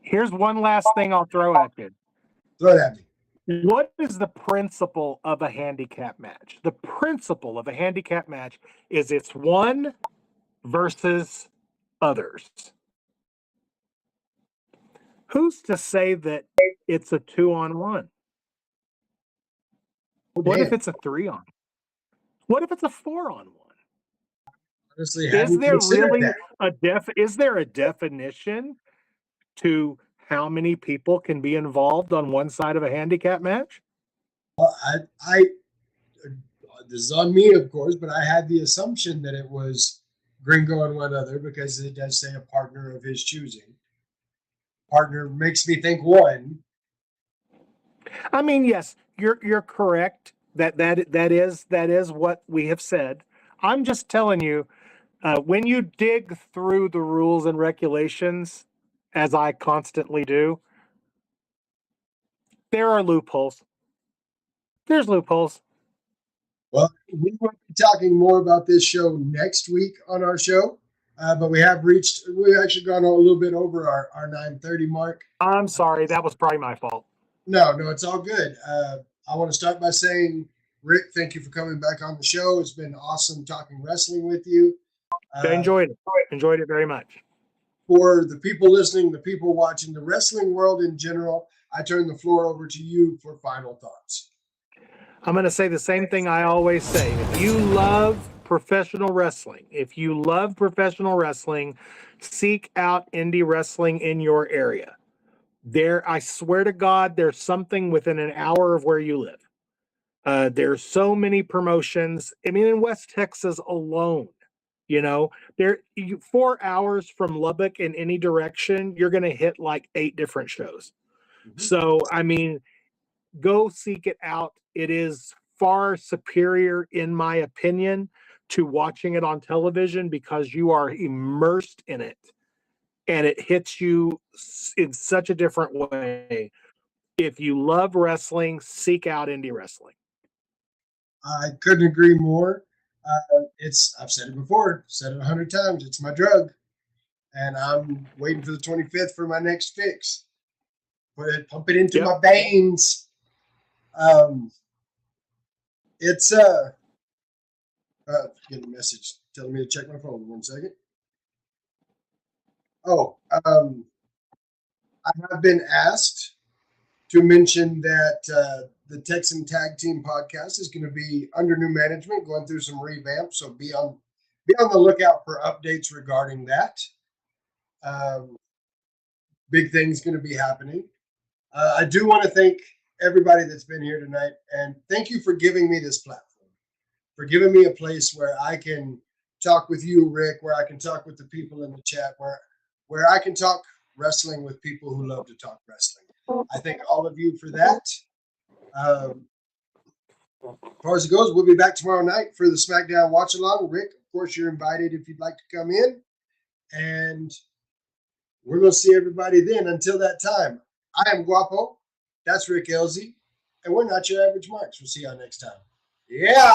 Here's one last thing I'll throw at you. Throw it at me. What is the principle of a handicap match? The principle of a handicap match is it's one versus others. Who's to say that it's a 2-on-1? What if it's a 3-on? What if it's a 4-on-1? Honestly, Is there really that. is there a definition to how many people can be involved on one side of a handicap match? Well, I this is on me, of course, but I had the assumption that it was Gringo and one other because it does say a partner of his choosing. Partner makes me think one. I mean, yes, you're correct. That is what we have said. I'm just telling you, when you dig through the rules and regulations, as I constantly do, there are loopholes. There's loopholes. Well, we will be talking more about this show next week on our show, but we've actually gone a little bit over our 9:30 mark. I'm sorry, that was probably my fault. No, it's all good. I want to start by saying, Rick, thank you for coming back on the show. It's been awesome talking wrestling with you. I enjoyed it very much. For the people listening, the people watching, the wrestling world in general, I turn the floor over to you for final thoughts. I'm going to say the same thing I always say. If you love professional wrestling, seek out indie wrestling in your area. I swear to God, there's something within an hour of where you live. There's so many promotions. I mean, in West Texas alone, 4 hours from Lubbock in any direction, you're going to hit like 8 different shows. Mm-hmm. So, I mean, go seek it out. It is far superior, in my opinion, to watching it on television because you are immersed in it and it hits you in such a different way. If you love wrestling, seek out indie wrestling. I couldn't agree more. I've said it before, said it 100 times. It's my drug, and I'm waiting for the 25th for my next fix. Pump it into my veins. It's getting a message telling me to check my phone. 1 second. I have been asked to mention that the Texan Tag Team podcast is going to be under new management, going through some revamp. So be on the lookout for updates regarding that. Big things going to be happening. I do want to thank everybody that's been here tonight, and thank you for giving me this platform, for giving me a place where I can talk with you, Rick, where I can talk with the people in the chat, where I can talk wrestling with people who love to talk wrestling. I thank all of you for that. As far as it goes, we'll be back tomorrow night for the SmackDown Watch Along. Rick, of course, you're invited if you'd like to come in, and we're going to see everybody then. Until that time, I am Guapo. That's Rick Elzy, and we're not your average marks. We'll see y'all next time. Yeah.